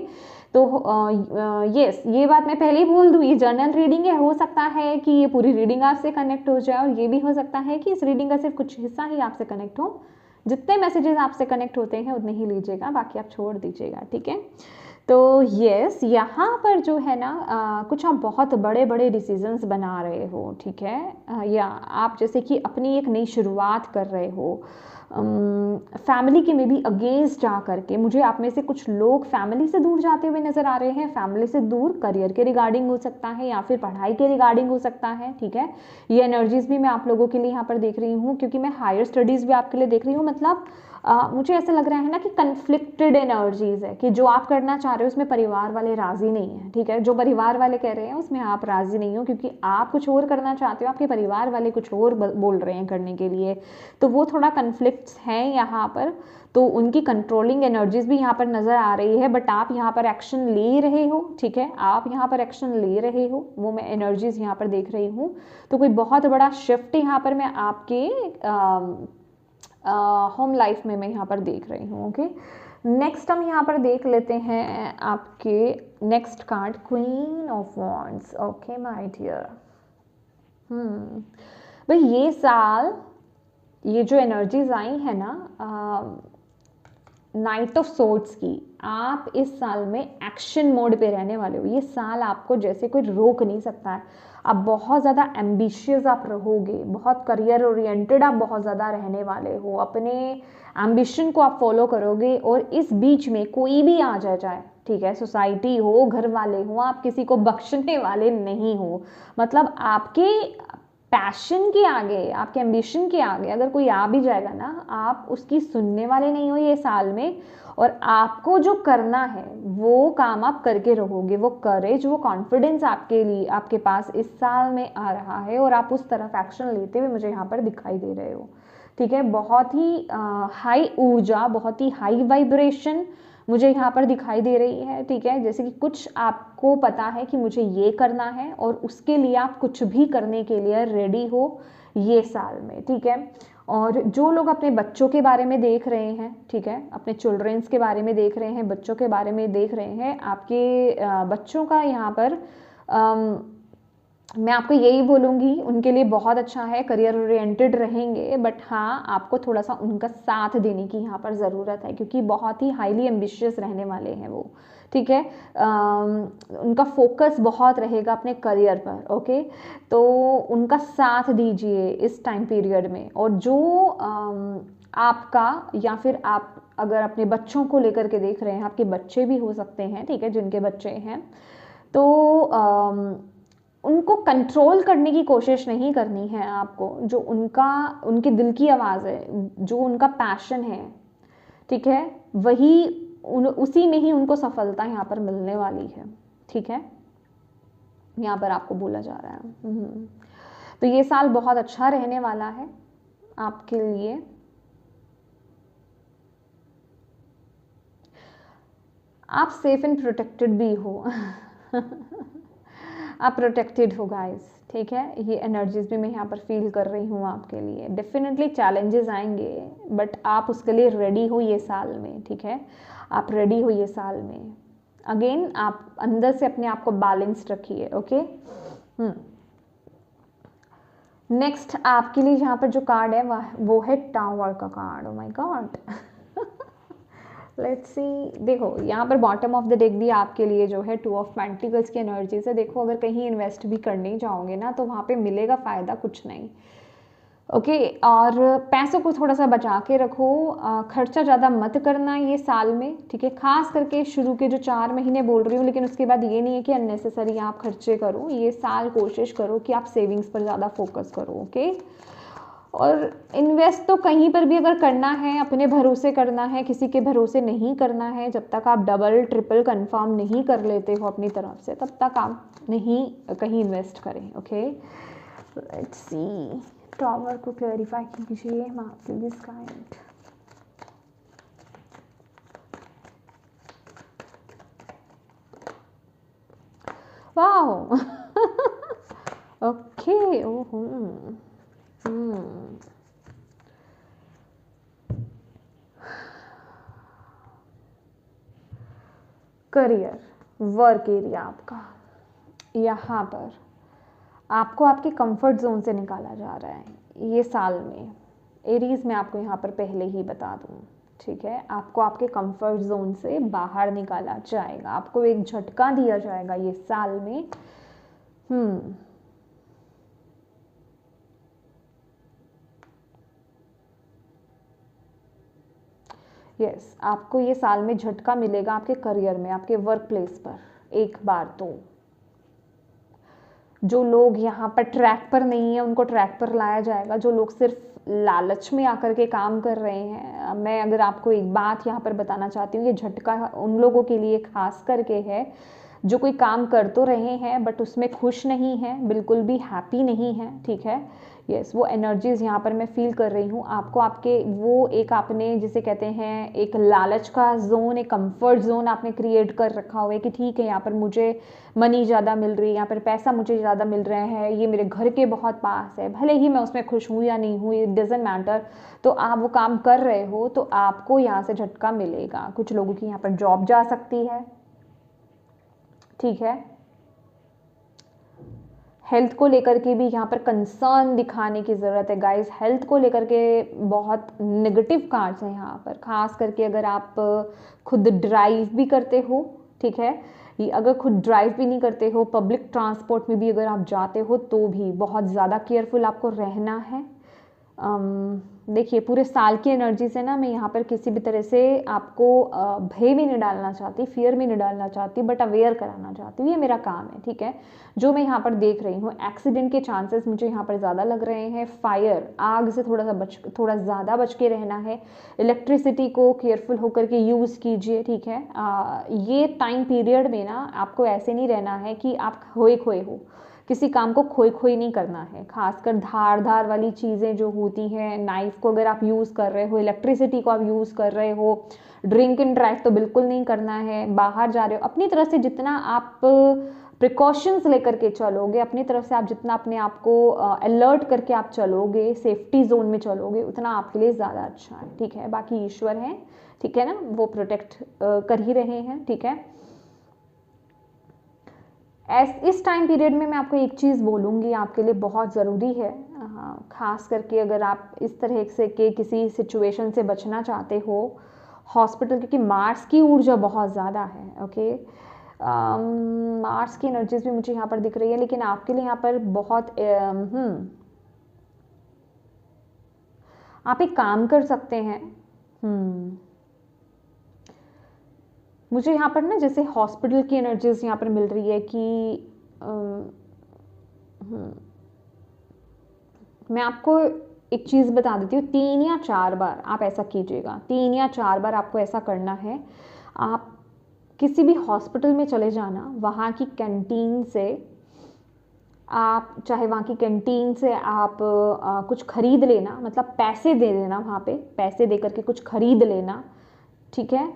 A: तो यस, ये बात मैं पहले ही बोल दूँ, ये जर्नल रीडिंग है, हो सकता है कि ये पूरी रीडिंग आपसे कनेक्ट हो जाए, और ये भी हो सकता है कि इस रीडिंग का सिर्फ कुछ हिस्सा ही आपसे कनेक्ट हो। जितने मैसेजेस आपसे कनेक्ट होते हैं उतने ही लीजिएगा, बाकी आप छोड़ दीजिएगा, ठीक है। तो यस, यहाँ पर जो है ना कुछ आप बहुत बड़े बड़े डिसीजंस बना रहे हो, ठीक है, या आप जैसे कि अपनी एक नई शुरुआत कर रहे हो, फैमिली के में भी अगेंस्ट जा करके मुझे आप में से कुछ लोग फैमिली से दूर जाते हुए नज़र आ रहे हैं। फैमिली से दूर करियर के रिगार्डिंग हो सकता है या फिर पढ़ाई के रिगार्डिंग हो सकता है, ठीक है। ये एनर्जीज भी मैं आप लोगों के लिए यहाँ पर देख रही हूँ, क्योंकि मैं हायर स्टडीज़ भी आपके लिए देख रही हूँ। मतलब मुझे ऐसा लग रहा है ना कि कन्फ्लिक्टेड एनर्जीज है, कि जो आप करना चाह रहे हो उसमें परिवार वाले राजी नहीं है, ठीक है। जो परिवार वाले कह रहे हैं उसमें आप राजी नहीं हो, क्योंकि आप कुछ और करना चाहते हो, आपके परिवार वाले कुछ और बोल रहे हैं करने के लिए, तो वो थोड़ा कन्फ्लिक्ट्स हैं यहाँ पर। तो उनकी कंट्रोलिंग एनर्जीज भी यहाँ पर नज़र आ रही है, बट आप यहाँ पर एक्शन ले रहे हो, ठीक है, आप यहाँ पर एक्शन ले रहे हो, वो मैं एनर्जीज यहाँ पर देख रही हूँ। तो कोई बहुत बड़ा शिफ्ट यहाँ पर मैं आपके होम लाइफ में मैं यहाँ पर देख रही हूँ। ओके, नेक्स्ट हम यहाँ पर देख लेते हैं आपके next card, queen of wands. Okay my dear, भाई ये साल, ये जो एनर्जीज आई है ना नाइट ऑफ सोर्ड्स की, आप इस साल में एक्शन मोड पे रहने वाले हो। ये साल आपको जैसे कोई रोक नहीं सकता है। आप बहुत ज़्यादा एम्बिशियस आप रहोगे, बहुत करियर ओरिएंटेड आप बहुत ज़्यादा रहने वाले हो, अपने एम्बिशन को आप फॉलो करोगे। और इस बीच में कोई भी आ जाए, ठीक है, सोसाइटी हो, घर वाले हो, आप किसी को बख्शने वाले नहीं हो। मतलब आपके पैशन के आगे, आपके एम्बिशन के आगे अगर कोई आ भी जाएगा ना, आप उसकी सुनने वाले नहीं हो ये साल में। और आपको जो करना है वो काम आप करके रहोगे। वो करेज, वो कॉन्फिडेंस आपके लिए, आपके पास इस साल में आ रहा है, और आप उस तरफ एक्शन लेते हुए मुझे यहाँ पर दिखाई दे रहे हो, ठीक है। बहुत ही हाई ऊर्जा, बहुत ही हाई वाइब्रेशन, मुझे यहाँ पर दिखाई दे रही है, ठीक है। जैसे कि कुछ आपको पता है कि मुझे ये करना है और उसके लिए आप कुछ भी करने के लिए रेडी हो ये साल में, ठीक है। और जो लोग अपने बच्चों के बारे में देख रहे हैं, ठीक है, अपने चिल्ड्रंस के बारे में देख रहे हैं, बच्चों के बारे में देख रहे हैं, आपके बच्चों का यहाँ पर मैं आपको यही बोलूँगी, उनके लिए बहुत अच्छा है, करियर ओरिएंटेड रहेंगे, बट हाँ आपको थोड़ा सा उनका साथ देने की यहाँ पर ज़रूरत है, क्योंकि बहुत ही हाईली एम्बिशियस रहने वाले हैं वो, ठीक है। उनका फोकस बहुत रहेगा अपने करियर पर, ओके। तो उनका साथ दीजिए इस टाइम पीरियड में। और जो आपका या फिर आप अगर अपने बच्चों को लेकर के देख रहे हैं, आपके बच्चे भी हो सकते हैं, ठीक है, जिनके बच्चे हैं, तो उनको कंट्रोल करने की कोशिश नहीं करनी है आपको। जो उनके दिल की आवाज़ है, जो उनका पैशन है, ठीक है, वही उसी में ही उनको सफलता यहाँ पर मिलने वाली है, ठीक है, यहाँ पर आपको बोला जा रहा है। तो ये साल बहुत अच्छा रहने वाला है आपके लिए। आप सेफ एंड प्रोटेक्टेड भी हो आप प्रोटेक्टेड हो गाइस, ठीक है। ये एनर्जीज भी मैं यहाँ पर फील कर रही हूँ आपके लिए। डेफिनेटली चैलेंजेस आएंगे, बट आप उसके लिए रेडी हो ये साल में, ठीक है। आप रेडी हो ये साल में। अगेन आप अंदर से अपने आप को बैलेंस्ड रखिए, ओके। नेक्स्ट आपके लिए यहाँ पर जो कार्ड है वो है टावर का card. Oh my God let's see. देखो यहाँ पर बॉटम ऑफ द डेक भी आपके लिए जो है 2 ऑफ पेंटिकल्स की एनर्जी से। देखो अगर कहीं इन्वेस्ट भी करने जाओगे ना तो वहाँ पे मिलेगा फ़ायदा कुछ नहीं, ओके। और पैसों को थोड़ा सा बचा के रखो, खर्चा ज़्यादा मत करना ये साल में, ठीक है। खास करके शुरू के जो 4 महीने बोल रही हूँ, लेकिन उसके बाद ये नहीं है कि अननेसेसरी आप खर्चे करो। ये साल कोशिश करो कि आप सेविंग्स पर ज़्यादा फोकस करो, ओके। और इन्वेस्ट तो कहीं पर भी अगर करना है अपने भरोसे करना है, किसी के भरोसे नहीं करना है। जब तक आप डबल ट्रिपल कंफर्म नहीं कर लेते हो अपनी तरफ से, तब तक आप नहीं कहीं इन्वेस्ट करें, ओके। लेट्स सी, टावर को क्लैरिफाई कीजिए प्लीज काइंड। वाओ ओके, ओहो करियर, वर्क एरिया आपका, यहाँ पर आपको आपके कंफर्ट जोन से निकाला जा रहा है ये साल में। एरीज में आपको यहाँ पर पहले ही बता दूँ, ठीक है। आपको आपके कंफर्ट जोन से बाहर निकाला जाएगा, आपको एक झटका दिया जाएगा ये साल में। यस, आपको ये साल में झटका मिलेगा आपके करियर में, आपके वर्क प्लेस पर एक बार तो। जो लोग यहाँ पर ट्रैक पर नहीं है उनको ट्रैक पर लाया जाएगा। जो लोग सिर्फ लालच में आकर के काम कर रहे हैं, मैं अगर आपको एक बात यहाँ पर बताना चाहती हूँ, ये झटका उन लोगों के लिए खास करके है जो कोई काम कर तो रहे हैं बट उसमें खुश नहीं है, बिल्कुल भी हैप्पी नहीं है, ठीक है। यस, वो एनर्जीज यहाँ पर मैं फील कर रही हूँ। आपको आपके वो एक आपने जिसे कहते हैं एक लालच का जोन, एक कंफर्ट जोन आपने क्रिएट कर रखा हुआ है कि ठीक है यहाँ पर मुझे मनी ज़्यादा मिल रही है, यहाँ पर पैसा मुझे ज़्यादा मिल रहा है, ये मेरे घर के बहुत पास है, भले ही मैं उसमें खुश हूँ या नहीं हूँ, इट डजेंट मैटर। तो आप वो काम कर रहे हो तो आपको यहाँ से झटका मिलेगा। कुछ लोगों की यहाँ पर जॉब जा सकती है, ठीक है। हेल्थ को लेकर के भी यहाँ पर कंसर्न दिखाने की ज़रूरत है गाइस। हेल्थ को लेकर के बहुत नेगेटिव कार्ड्स हैं यहाँ पर, खास करके अगर आप खुद ड्राइव भी करते हो, ठीक है। अगर खुद ड्राइव भी नहीं करते हो, पब्लिक ट्रांसपोर्ट में भी अगर आप जाते हो तो भी बहुत ज़्यादा केयरफुल आपको रहना है। देखिए पूरे साल की एनर्जी से ना मैं यहाँ पर किसी भी तरह से आपको भय में नहीं डालना चाहती, फियर में नहीं डालना चाहती, बट अवेयर कराना चाहती हूँ, ये मेरा काम है, ठीक है। जो मैं यहाँ पर देख रही हूँ, एक्सीडेंट के चांसेस मुझे यहाँ पर ज़्यादा लग रहे हैं। फायर, आग से थोड़ा ज़्यादा बच के रहना है। इलेक्ट्रिसिटी को केयरफुल होकर के यूज़ कीजिए, ठीक है। ये टाइम पीरियड में ना आपको ऐसे नहीं रहना है कि आप खोए खोए हो, किसी काम को खोई खोई नहीं करना है, खासकर धार वाली चीज़ें जो होती हैं, नाइफ को अगर आप यूज़ कर रहे हो, इलेक्ट्रिसिटी को आप यूज़ कर रहे हो, ड्रिंक एंड ड्राइव तो बिल्कुल नहीं करना है। बाहर जा रहे हो, अपनी तरफ से जितना आप प्रिकॉशंस लेकर के चलोगे, अपनी तरफ से आप जितना अपने आप को अलर्ट करके आप चलोगे, सेफ्टी जोन में चलोगे, उतना आपके लिए ज़्यादा अच्छा है, ठीक है। बाकी ईश्वर हैं, ठीक है ना, वो प्रोटेक्ट कर ही रहे हैं, ठीक है। इस टाइम पीरियड में मैं आपको एक चीज़ बोलूँगी, आपके लिए बहुत ज़रूरी है, ख़ास करके अगर आप इस तरह से के किसी सिचुएशन से बचना चाहते हो, हॉस्पिटल, क्योंकि मार्स की ऊर्जा बहुत ज़्यादा है, ओके। मार्स की एनर्जीज भी मुझे यहाँ पर दिख रही है, लेकिन आपके लिए यहाँ पर बहुत आप एक काम कर सकते हैं। मुझे यहाँ पर ना जैसे हॉस्पिटल की एनर्जीज यहाँ पर मिल रही है कि मैं आपको एक चीज़ बता देती हूँ, 3 या 4 बार आप ऐसा कीजिएगा, 3 या 4 बार आपको ऐसा करना है। आप किसी भी हॉस्पिटल में चले जाना, वहाँ की कैंटीन से आप, चाहे वहाँ की कैंटीन से आप कुछ खरीद लेना, मतलब पैसे दे देना, वहाँ पे पैसे दे करके कुछ खरीद लेना, ठीक है।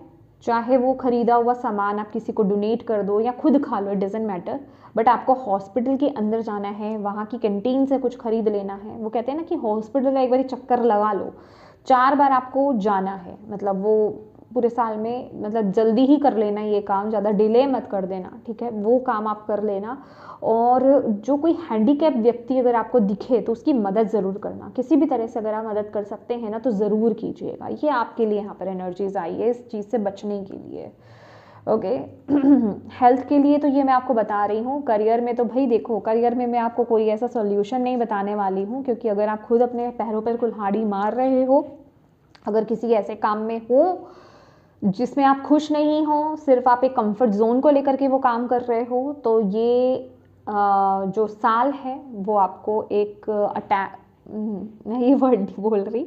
A: चाहे वो खरीदा हुआ सामान आप किसी को डोनेट कर दो या खुद खा लो, इट डजेंट मैटर, बट आपको हॉस्पिटल के अंदर जाना है, वहाँ की कैंटीन से कुछ खरीद लेना है। वो कहते हैं ना कि हॉस्पिटल का एक बार चक्कर लगा लो, 4 बार आपको जाना है, मतलब वो पूरे साल में, मतलब जल्दी ही कर लेना ये काम, ज़्यादा डिले मत कर देना, ठीक है। वो काम आप कर लेना। और जो कोई हैंडीकैप व्यक्ति अगर आपको दिखे तो उसकी मदद ज़रूर करना, किसी भी तरह से अगर आप मदद कर सकते हैं ना तो ज़रूर कीजिएगा। ये आपके लिए यहाँ पर एनर्जीज आई है इस चीज़ से बचने के लिए, ओके। हेल्थ के लिए तो ये मैं आपको बता रही हूँ। करियर में तो भाई देखो, करियर में मैं आपको कोई ऐसा सोल्यूशन नहीं बताने वाली हूँ, क्योंकि अगर आप खुद अपने पैरों पर कुल्हाड़ी मार रहे हो, अगर किसी ऐसे काम में हो जिसमें आप खुश नहीं हो, सिर्फ आप एक कंफर्ट जोन को लेकर के वो काम कर रहे हो, तो ये जो साल है वो आपको एक मैं ये वर्ड नहीं बोल रही,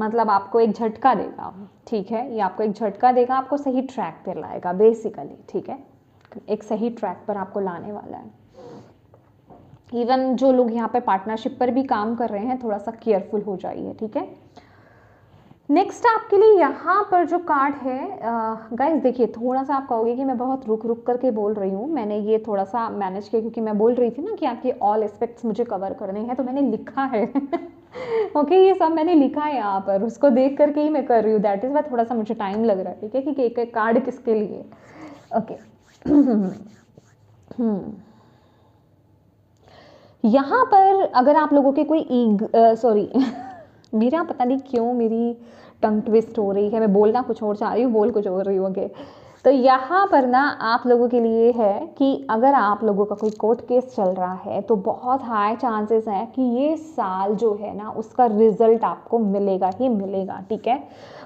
A: मतलब आपको एक झटका देगा, ठीक है। ये आपको एक झटका देगा, आपको सही ट्रैक पर लाएगा बेसिकली, ठीक है। एक सही ट्रैक पर आपको लाने वाला है। इवन जो लोग यहाँ पे पार्टनरशिप पर भी काम कर रहे हैं, थोड़ा सा केयरफुल हो जाइए, ठीक है। नेक्स्ट आपके लिए यहाँ पर जो कार्ड है, गाइस देखिए, थोड़ा सा आप कहोगे कि मैं बहुत रुक करके बोल रही हूँ, मैंने ये थोड़ा सा मैनेज किया, क्योंकि मैं बोल रही थी ना कि आपके ऑल एस्पेक्ट्स मुझे कवर करने हैं, तो मैंने लिखा है ओके, ये सब मैंने लिखा है यहाँ पर, उसको देख करके ही मैं कर रही हूँ, दैट इज़ वाई थोड़ा सा मुझे टाइम लग रहा है, ठीक है, कि एक एक कार्ड किसके लिए, ओके। यहाँ पर अगर आप लोगों के कोई सॉरी मेरा पता नहीं क्यों मेरी टंग ट्विस्ट हो रही है, मैं बोलना कुछ और चाह रही हूँ, बोल कुछ और रही हूँ, ओके। तो यहाँ पर ना आप लोगों के लिए है कि अगर आप लोगों का कोई कोर्ट केस चल रहा है तो बहुत हाई चांसेस हैं कि ये साल जो है ना उसका रिजल्ट आपको मिलेगा ही मिलेगा, ठीक है।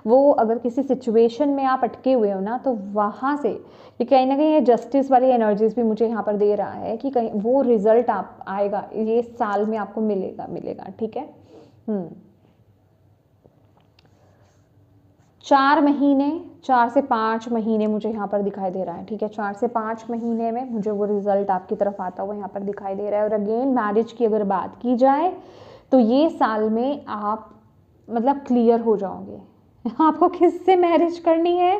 A: वो अगर किसी सिचुएशन में आप अटके हुए हो ना, तो वहाँ से ये कहीं ना कहीं ये जस्टिस वाली एनर्जीज भी मुझे यहाँ पर दे रहा है कि कहीं वो रिजल्ट आप आएगा ये साल में आपको मिलेगा, ठीक है। 4 से 5 महीने मुझे यहाँ पर दिखाई दे रहा है, ठीक है। 4 से 5 महीने में मुझे वो रिजल्ट आपकी तरफ आता हुआ यहाँ पर दिखाई दे रहा है। और अगेन मैरिज की अगर बात की जाए तो ये साल में आप मतलब क्लियर हो जाओगे आपको किससे मैरिज करनी है,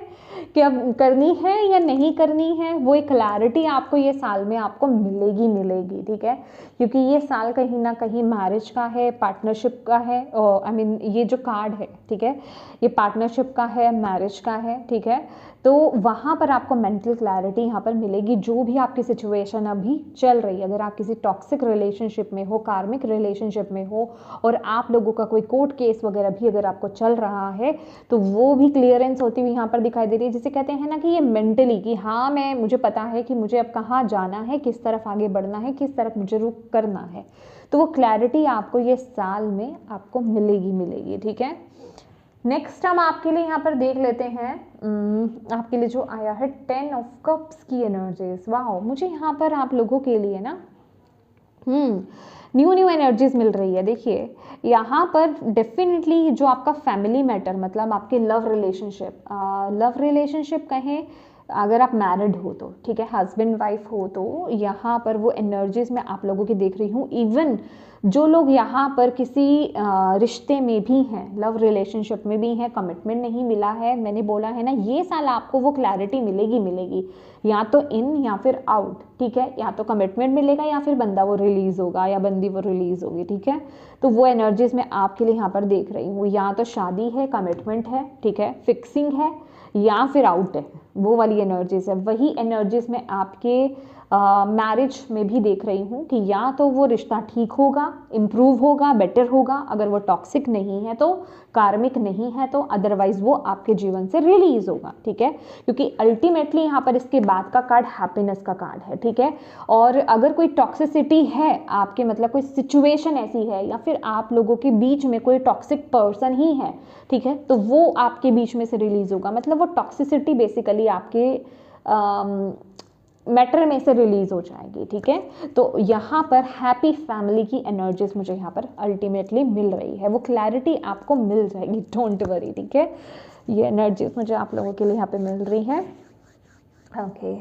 A: क्या करनी है या नहीं करनी है, वो एक क्लैरिटी आपको ये साल में आपको मिलेगी, ठीक है। क्योंकि ये साल कहीं ना कहीं मैरिज का है, पार्टनरशिप का है, आई मीन ये जो कार्ड है, ठीक है, ये पार्टनरशिप का है, मैरिज का है, ठीक है। तो वहाँ पर आपको मेंटल क्लैरिटी यहाँ पर मिलेगी। जो भी आपकी सिचुएशन अभी चल रही है, अगर आप किसी टॉक्सिक रिलेशनशिप में हो, कार्मिक रिलेशनशिप में हो, और आप लोगों का कोई कोर्ट केस वगैरह भी अगर आपको चल रहा है, तो वो भी क्लियरेंस होती हुई यहाँ पर दिखाई दे रही है। जिसे कहते हैं ना कि ये मेंटली कि हाँ मुझे पता है कि मुझे अब कहाँ जाना है, किस तरफ आगे बढ़ना है, किस तरफ मुझे रुख करना है, तो वो क्लैरिटी आपको ये साल में आपको मिलेगी, ठीक है। नेक्स्ट हम आपके लिए यहाँ पर देख लेते हैं, आपके लिए जो आया है 10 ऑफ कप्स की एनर्जीज। वाह, मुझे यहाँ पर आप लोगों के लिए ना न्यू एनर्जीज मिल रही है। देखिए यहाँ पर डेफिनेटली जो आपका फैमिली मैटर, मतलब आपके लव रिलेशनशिप कहें, अगर आप मैरिड हो तो, ठीक है, हस्बैंड वाइफ हो तो यहाँ पर वो एनर्जीज मैं आप लोगों की देख रही हूँ। इवन जो लोग यहाँ पर किसी रिश्ते में भी हैं, लव रिलेशनशिप में भी हैं, कमिटमेंट नहीं मिला है, मैंने बोला है ना, ये साल आपको वो क्लैरिटी मिलेगी मिलेगी, या तो इन या फिर आउट, ठीक है, या तो कमिटमेंट मिलेगा या फिर बंदा वो रिलीज होगा या बंदी वो रिलीज होगी, ठीक है। तो वो एनर्जीज मैं आपके लिए यहाँ पर देख रही हूँ, या तो शादी है, कमिटमेंट है, ठीक है, फिक्सिंग है, या फिर आउट है, वो वाली एनर्जीज है। वही एनर्जीज में आपके मैरिज में भी देख रही हूँ कि या तो वो रिश्ता ठीक होगा, इम्प्रूव होगा, बेटर होगा, अगर वो टॉक्सिक नहीं है तो, कार्मिक नहीं है तो, अदरवाइज वो आपके जीवन से रिलीज होगा, ठीक है। क्योंकि अल्टीमेटली यहाँ पर इसके बाद का कार्ड हैप्पीनेस का कार्ड है, ठीक है। और अगर कोई टॉक्सिसिटी है आपके, मतलब कोई सिचुएशन ऐसी है या फिर आप लोगों के बीच में कोई टॉक्सिक पर्सन ही है, ठीक है, तो वो आपके बीच में से रिलीज होगा। मतलब वो टॉक्सिसिटी बेसिकली आपके मैटर में से रिलीज हो जाएगी, ठीक है। तो यहाँ पर हैप्पी फैमिली की एनर्जीज मुझे यहाँ पर अल्टीमेटली मिल रही है, वो क्लैरिटी आपको मिल जाएगी, डोंट वरी, ठीक है। ये एनर्जीज मुझे आप लोगों के लिए यहाँ पे मिल रही है। ओके,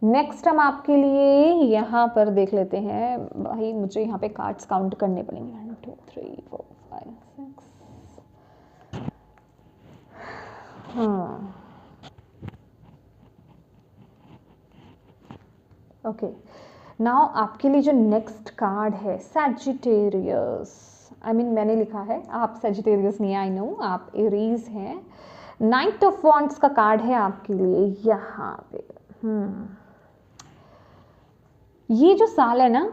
A: नेक्स्ट हम आपके लिए यहाँ पर देख लेते हैं। भाई मुझे यहाँ पे कार्ड्स काउंट करने पड़ेंगे, 1 2 3 4 5 6। हाँ, ओके, नाउ आपके लिए जो नेक्स्ट कार्ड है सैजिटेरियस, आई मीन मैंने लिखा है, आप सैजिटेरियस नहीं, आई नो आप एरीज हैं। नाइट ऑफ वॉन्ड्स का कार्ड है आपके लिए यहाँ पे। ये जो साल है ना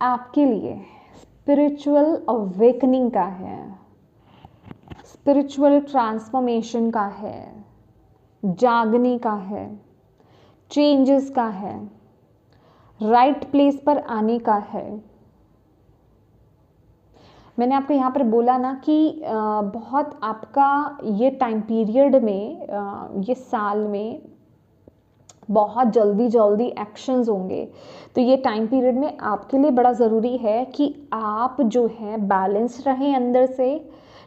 A: आपके लिए स्पिरिचुअल अवेकनिंग का है, स्पिरिचुअल ट्रांसफॉर्मेशन का है, जागने का है, चेंजेस का है, राइट प्लेस पर आने का है। मैंने आपको यहाँ पर बोला ना कि बहुत आपका ये टाइम पीरियड में, ये साल में बहुत जल्दी जल्दी एक्शंस होंगे। तो ये टाइम पीरियड में आपके लिए बड़ा ज़रूरी है कि आप जो है बैलेंस रहें अंदर से,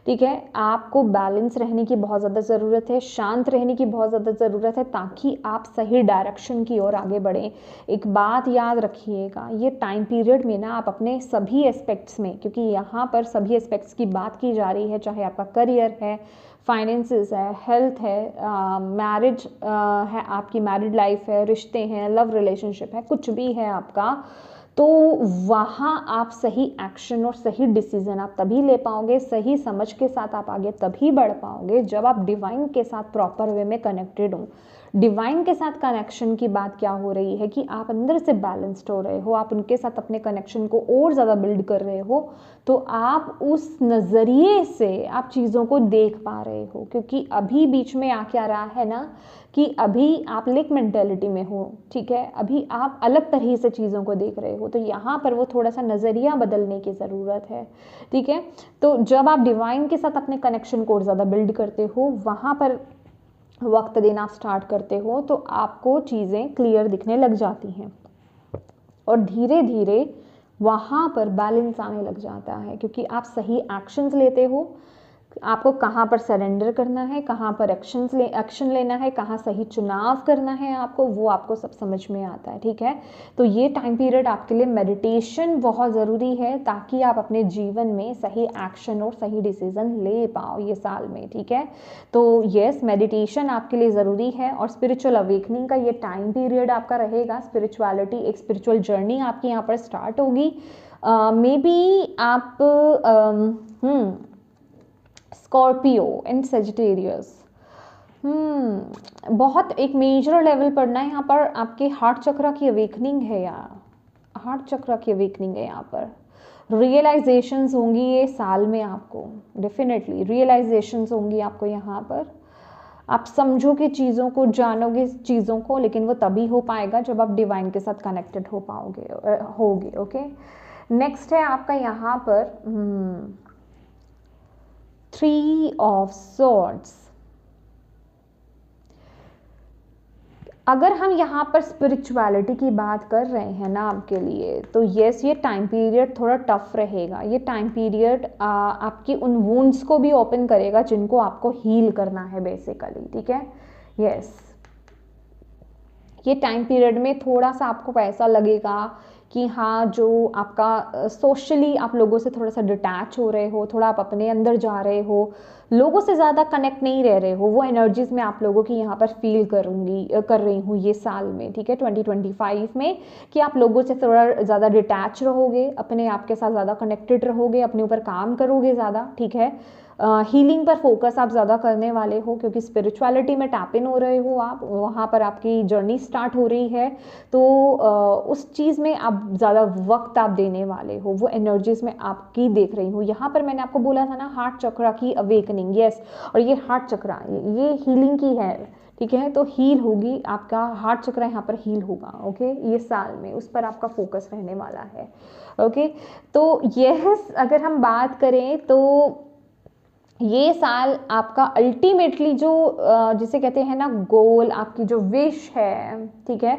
A: ठीक है। आपको बैलेंस रहने की बहुत ज़्यादा ज़रूरत है, शांत रहने की बहुत ज़्यादा ज़रूरत है, ताकि आप सही डायरेक्शन की ओर आगे बढ़ें। एक बात याद रखिएगा, ये टाइम पीरियड में ना आप अपने सभी एस्पेक्ट्स में, क्योंकि यहाँ पर सभी एस्पेक्ट्स की बात की जा रही है, चाहे आपका करियर है, फाइनेंसेस है, हेल्थ है, मैरिज है, आपकी मैरिड लाइफ है, रिश्ते हैं, लव रिलेशनशिप है, कुछ भी है आपका, तो वहाँ आप सही एक्शन और सही डिसीजन आप तभी ले पाओगे, सही समझ के साथ आप आगे तभी बढ़ पाओगे जब आप डिवाइन के साथ प्रॉपर वे में कनेक्टेड हो। डिवाइन के साथ कनेक्शन की बात क्या हो रही है कि आप अंदर से बैलेंस्ड हो रहे हो, आप उनके साथ अपने कनेक्शन को और ज़्यादा बिल्ड कर रहे हो, तो आप उस नज़रिए से आप चीज़ों को देख पा रहे हो। क्योंकि अभी बीच में आ क्या रहा है ना कि अभी आप लेक मेंटेलिटी में हो, ठीक है, अभी आप अलग तरह से चीज़ों को देख रहे हो, तो यहाँ पर वो थोड़ा सा नज़रिया बदलने की ज़रूरत है, ठीक है। तो जब आप डिवाइन के साथ अपने कनेक्शन को और ज़्यादा बिल्ड करते हो, वहाँ पर वक्त देना स्टार्ट करते हो, तो आपको चीज़ें क्लियर दिखने लग जाती हैं और धीरे धीरे वहाँ पर बैलेंस आने लग जाता है, क्योंकि आप सही एक्शंस लेते हो। आपको कहाँ पर सरेंडर करना है, कहाँ पर एक्शन लेना है, कहाँ सही चुनाव करना है आपको, वो आपको सब समझ में आता है, ठीक है। तो ये टाइम पीरियड आपके लिए मेडिटेशन बहुत ज़रूरी है, ताकि आप अपने जीवन में सही एक्शन और सही डिसीजन ले पाओ ये साल में, ठीक है। तो यस, मेडिटेशन आपके लिए ज़रूरी है और स्पिरिचुअल अवेकनिंग का ये टाइम पीरियड आपका रहेगा। स्पिरिचुअलिटी, एक स्पिरिचुअल जर्नी आपकी यहाँ पर स्टार्ट होगी। मे बी आप स्कॉर्पियो एंड सेजिटेरियस, बहुत एक मेजर लेवल पर ना यहाँ पर आपके हार्ट चक्रा की अवेकनिंग है, हार्ट चक्रा की अवेकनिंग है। यहाँ पर रियलाइजेशंस होंगी ये साल में, आपको डेफिनेटली रियलाइजेशंस होंगी आपको। यहाँ पर आप समझोगे चीज़ों को, जानोगे चीज़ों को, लेकिन वो तभी हो पाएगा जब आप डिवाइन के साथ कनेक्टेड हो होगे, ओके। नेक्स्ट है आपका यहाँ पर 3 ऑफ सॉर्ड्स। अगर हम यहाँ पर स्पिरिचुअलिटी की बात कर रहे हैं ना आपके लिए, तो यस, ये टाइम पीरियड थोड़ा टफ रहेगा। ये टाइम पीरियड आपकी उन वुंड्स को भी ओपन करेगा जिनको आपको हील करना है बेसिकली, ठीक है। यस, ये टाइम पीरियड में थोड़ा सा आपको ऐसा लगेगा कि हाँ, जो आपका सोशली आप लोगों से थोड़ा सा डिटैच हो रहे हो, थोड़ा आप अपने अंदर जा रहे हो, लोगों से ज़्यादा कनेक्ट नहीं रह रहे हो, वो एनर्जीज मैं आप लोगों की यहाँ पर फील कर रही हूँ ये साल में, ठीक है, 2025 में, कि आप लोगों से थोड़ा ज़्यादा डिटैच रहोगे, अपने आप के साथ ज़्यादा कनेक्टेड रहोगे, अपने ऊपर काम करोगे ज़्यादा, ठीक है। हीलिंग पर फोकस आप ज़्यादा करने वाले हो, क्योंकि स्पिरिचुअलिटी में टैप इन हो रहे हो आप, वहाँ पर आपकी जर्नी स्टार्ट हो रही है, तो उस चीज़ में आप ज़्यादा वक्त आप देने वाले हो, वो एनर्जीज में आपकी देख रही हूँ। यहाँ पर मैंने आपको बोला था ना, हार्ट चक्रा की अवेकनिंग, यस, और ये हार्ट चक्रा ये हीलिंग की है, ठीक है, तो हील होगी, आपका हार्ट चक्रा यहाँ पर हील होगा, ओके, ये साल में उस पर आपका फोकस रहने वाला है, ओके। तो यह अगर हम बात करें तो ये साल आपका अल्टीमेटली जो जिसे कहते हैं ना गोल, आपकी जो विश है, ठीक है,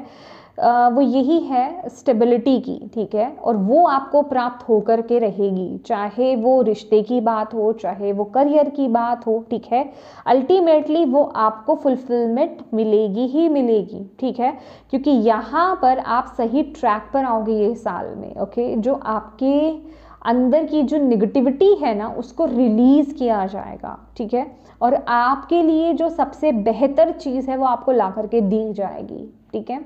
A: वो यही है स्टेबिलिटी की, ठीक है, और वो आपको प्राप्त होकर के रहेगी, चाहे वो रिश्ते की बात हो, चाहे वो करियर की बात हो, ठीक है, अल्टीमेटली वो आपको फुलफिलमेंट मिलेगी ही मिलेगी, ठीक है, क्योंकि यहाँ पर आप सही ट्रैक पर आओगे ये साल में, ओके। जो आपके अंदर की जो निगेटिविटी है ना, उसको रिलीज किया जाएगा, ठीक है, और आपके लिए जो सबसे बेहतर चीज़ है वो आपको ला करके दी जाएगी, ठीक है।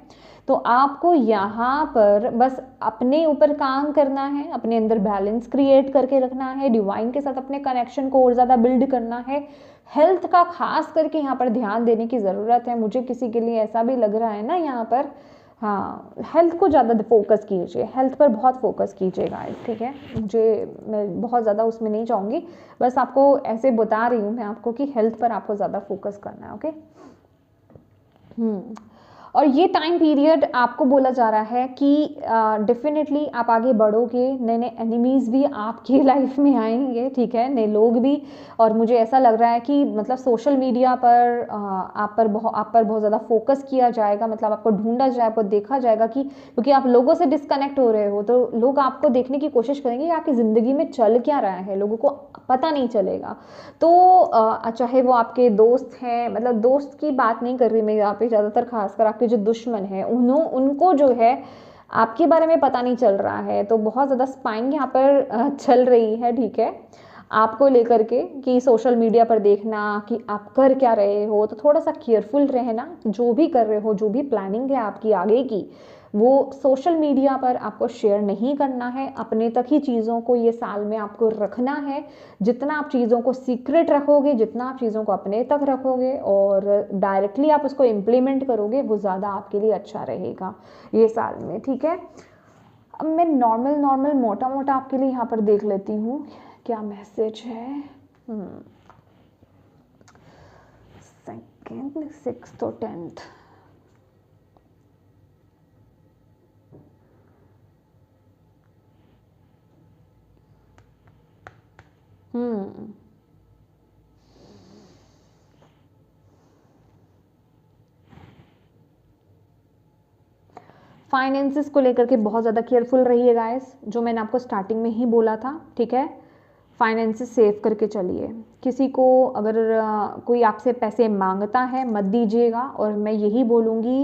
A: तो आपको यहाँ पर बस अपने ऊपर काम करना है, अपने अंदर बैलेंस क्रिएट करके रखना है, डिवाइन के साथ अपने कनेक्शन को और ज़्यादा बिल्ड करना है, हेल्थ का खास करके यहाँ पर ध्यान देने की ज़रूरत है। मुझे किसी के लिए ऐसा भी लग रहा है ना यहाँ पर, हाँ, हेल्थ को ज़्यादा फोकस कीजिए, हेल्थ पर बहुत फोकस कीजिएगा, ठीक है। मैं बहुत ज़्यादा उसमें नहीं चाहूँगी, बस आपको ऐसे बता रही हूँ मैं आपको कि हेल्थ पर आपको ज़्यादा फोकस करना है, ओके। और ये टाइम पीरियड आपको बोला जा रहा है कि डेफिनेटली आप आगे बढ़ोगे, नए नए एनिमीज़ भी आपकी लाइफ में आएंगे, ठीक है, नए लोग भी, और मुझे ऐसा लग रहा है कि मतलब सोशल मीडिया पर आप पर बहुत ज़्यादा फोकस किया जाएगा, मतलब आपको ढूंढा जाए, आपको देखा जाएगा, कि क्योंकि आप लोगों से डिस्कनेक्ट हो रहे हो तो लोग आपको देखने की कोशिश करेंगे कि आपकी ज़िंदगी में चल क्या रहा है, लोगों को पता नहीं चलेगा। तो चाहे वो आपके दोस्त हैं, मतलब दोस्त की बात नहीं कर रही मैं यहाँ पे, ज़्यादातर खासकर आपके जो दुश्मन हैं उनको जो है आपके बारे में पता नहीं चल रहा है, तो बहुत ज़्यादा स्पाइंग यहाँ पर चल रही है, ठीक है, आपको लेकर के, कि सोशल मीडिया पर देखना कि आप कर क्या रहे हो, तो थोड़ा सा केयरफुल रहना, जो भी कर रहे हो, जो भी प्लानिंग है आपकी आगे की, वो सोशल मीडिया पर आपको शेयर नहीं करना है, अपने तक ही चीज़ों को ये साल में आपको रखना है। जितना आप चीज़ों को सीक्रेट रखोगे, जितना आप चीज़ों को अपने तक रखोगे और डायरेक्टली आप उसको इम्प्लीमेंट करोगे, वो ज़्यादा आपके लिए अच्छा रहेगा ये साल में, ठीक है। अब मैं नॉर्मल मोटा मोटा आपके लिए यहाँ पर देख लेती हूँ क्या मैसेज है। सेकेंड, 6th और 10th, फाइनेंसेस को लेकर के बहुत ज़्यादा केयरफुल रहिए गाइस, जो मैंने आपको स्टार्टिंग में ही बोला था, ठीक है। फाइनेंसेस सेव करके चलिए, किसी को अगर कोई आपसे पैसे मांगता है मत दीजिएगा, और मैं यही बोलूँगी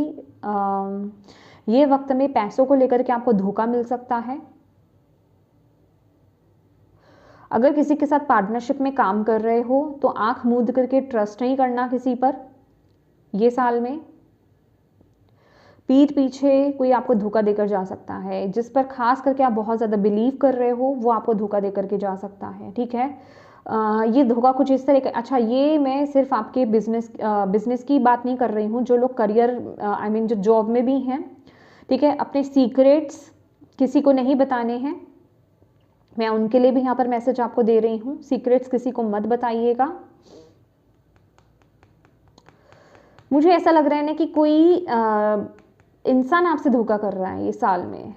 A: ये वक्त में पैसों को लेकर के आपको धोखा मिल सकता है। अगर किसी के साथ पार्टनरशिप में काम कर रहे हो तो आंख मूंद करके ट्रस्ट नहीं करना किसी पर ये साल में। पीठ पीछे कोई आपको धोखा देकर जा सकता है, जिस पर खास करके आप बहुत ज़्यादा बिलीव कर रहे हो वो आपको धोखा देकर के जा सकता है, ठीक है। ये धोखा कुछ इस तरह का, अच्छा ये मैं सिर्फ आपके बिजनेस की बात नहीं कर रही हूँ, जो लोग करियर आई मीन जो जॉब में भी हैं, ठीक है, अपने सीक्रेट्स किसी को नहीं बताने हैं, मैं उनके लिए भी यहाँ पर मैसेज आपको दे रही हूँ, सीक्रेट्स किसी को मत बताइएगा। मुझे ऐसा लग रहा है ना कि कोई इंसान आपसे धोखा कर रहा है ये साल में,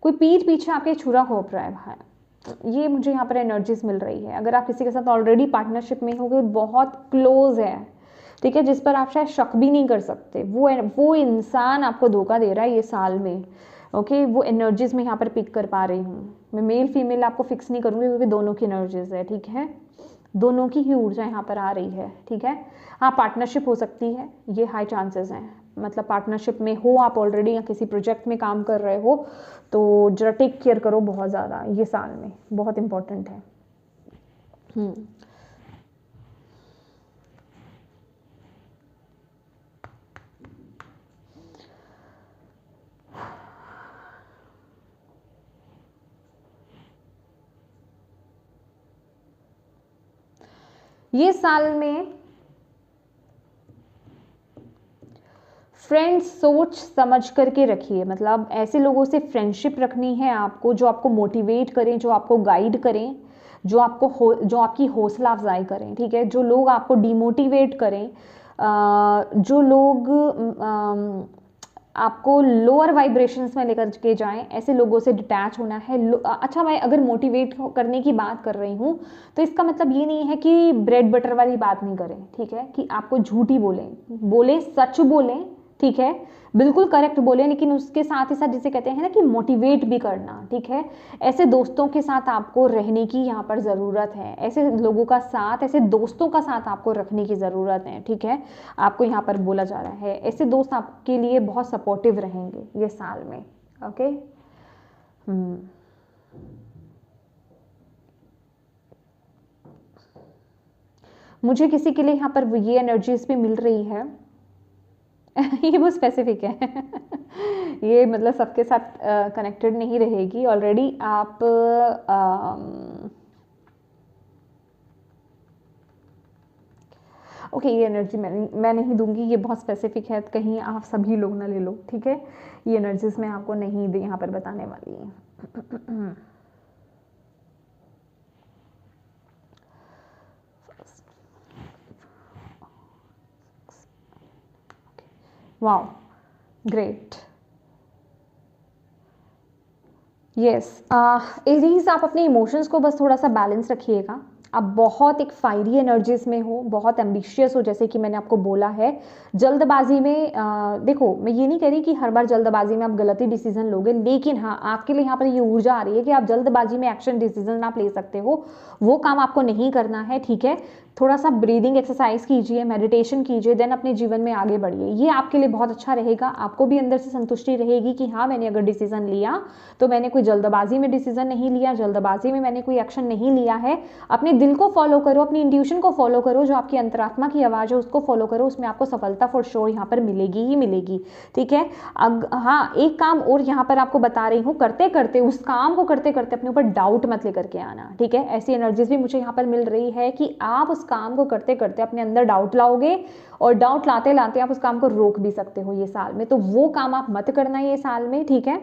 A: कोई पीठ पीछे आपके छुरा घोंप रहा है भाई, ये मुझे यहाँ पर एनर्जीज मिल रही है। अगर आप किसी के साथ ऑलरेडी पार्टनरशिप में हो गए, बहुत क्लोज है, ठीक है, जिस पर आप शायद शक भी नहीं कर सकते, वो इंसान आपको धोखा दे रहा है ये साल में, ओके। वो एनर्जीज में यहाँ पर पिक कर पा रही हूँ मैं, मेल फीमेल आपको फिक्स नहीं करूँगी क्योंकि दोनों की एनर्जीज है, ठीक है, दोनों की ही ऊर्जा यहाँ पर आ रही है, ठीक है। हाँ, पार्टनरशिप हो सकती है, ये हाई चांसेस हैं, मतलब पार्टनरशिप में हो आप ऑलरेडी या किसी प्रोजेक्ट में काम कर रहे हो तो जरा टेक केयर करो बहुत ज़्यादा, ये साल में बहुत इम्पोर्टेंट है। ये साल में फ्रेंड्स सोच समझ करके रखिए, मतलब ऐसे लोगों से फ्रेंडशिप रखनी है आपको जो आपको मोटिवेट करें, जो आपको गाइड करें, जो जो आपकी हौसला अफजाई करें, ठीक है। जो लोग आपको डिमोटिवेट करें, जो लोग आपको लोअर वाइब्रेशंस में लेकर के जाएं, ऐसे लोगों से डिटैच होना है। अच्छा, मैं अगर मोटिवेट करने की बात कर रही हूँ तो इसका मतलब ये नहीं है कि ब्रेड बटर वाली बात नहीं करें, ठीक है, कि आपको झूठी बोलें, सच बोलें, ठीक है, बिल्कुल करेक्ट बोले, लेकिन उसके साथ ही साथ जिसे कहते हैं ना कि मोटिवेट भी करना, ठीक है। ऐसे दोस्तों के साथ आपको रहने की यहाँ पर ज़रूरत है, ऐसे लोगों का साथ, ऐसे दोस्तों का साथ आपको रखने की ज़रूरत है, ठीक है। आपको यहाँ पर बोला जा रहा है ऐसे दोस्त आपके लिए बहुत सपोर्टिव रहेंगे ये साल में, ओके। मुझे किसी के लिए यहाँ पर ये एनर्जीज भी मिल रही है ये बहुत स्पेसिफिक है ये मतलब सबके साथ कनेक्टेड नहीं रहेगी। ऑलरेडी आप ओके, ये एनर्जी मैं नहीं दूंगी, ये बहुत स्पेसिफिक है, कहीं आप सभी लोग ना ले लो, ठीक है। ये एनर्जीज मैं आपको नहीं यहाँ पर बताने वाली है। Wow, great, yes. एरीज, आप अपने इमोशंस को बस थोड़ा सा बैलेंस रखिएगा। आप बहुत एक फायरी एनर्जीज में हो, बहुत एम्बिशियस हो, जैसे कि मैंने आपको बोला है। जल्दबाजी में देखो, मैं ये नहीं कह रही कि हर बार जल्दबाजी में आप गलत ही डिसीजन लोगे, लेकिन हाँ, आपके लिए यहाँ पर ये ऊर्जा आ रही है कि आप जल्दबाजी में एक्शन डिसीजन आप ले सकते हो, वो काम आपको नहीं करना है, ठीक है। थोड़ा सा ब्रीदिंग एक्सरसाइज कीजिए, मेडिटेशन कीजिए, देन अपने जीवन में आगे बढ़िए, ये आपके लिए बहुत अच्छा रहेगा। आपको भी अंदर से संतुष्टि रहेगी कि हाँ, मैंने अगर डिसीजन लिया तो मैंने कोई जल्दबाजी में डिसीजन नहीं लिया, जल्दबाजी में मैंने कोई एक्शन नहीं लिया है। अपने दिल को फॉलो करो, अपनी इंट्यूशन को फॉलो करो, जो आपकी अंतरात्मा की आवाज़ है उसको फॉलो करो, उसमें आपको सफलता फॉर श्योर यहाँ पर मिलेगी ही मिलेगी, ठीक है। हाँ, एक काम और यहाँ पर आपको बता रही हूँ, करते करते उस काम को करते करते अपने ऊपर डाउट मत लेकर के आना, ठीक है। ऐसी एनर्जीज भी मुझे यहाँ पर मिल रही है कि आप उस काम को करते करते अपने अंदर डाउट लाओगे और डाउट लाते लाते आप उस काम को रोक भी सकते हो ये साल में, तो वो काम आप मत करना ये साल में, ठीक है।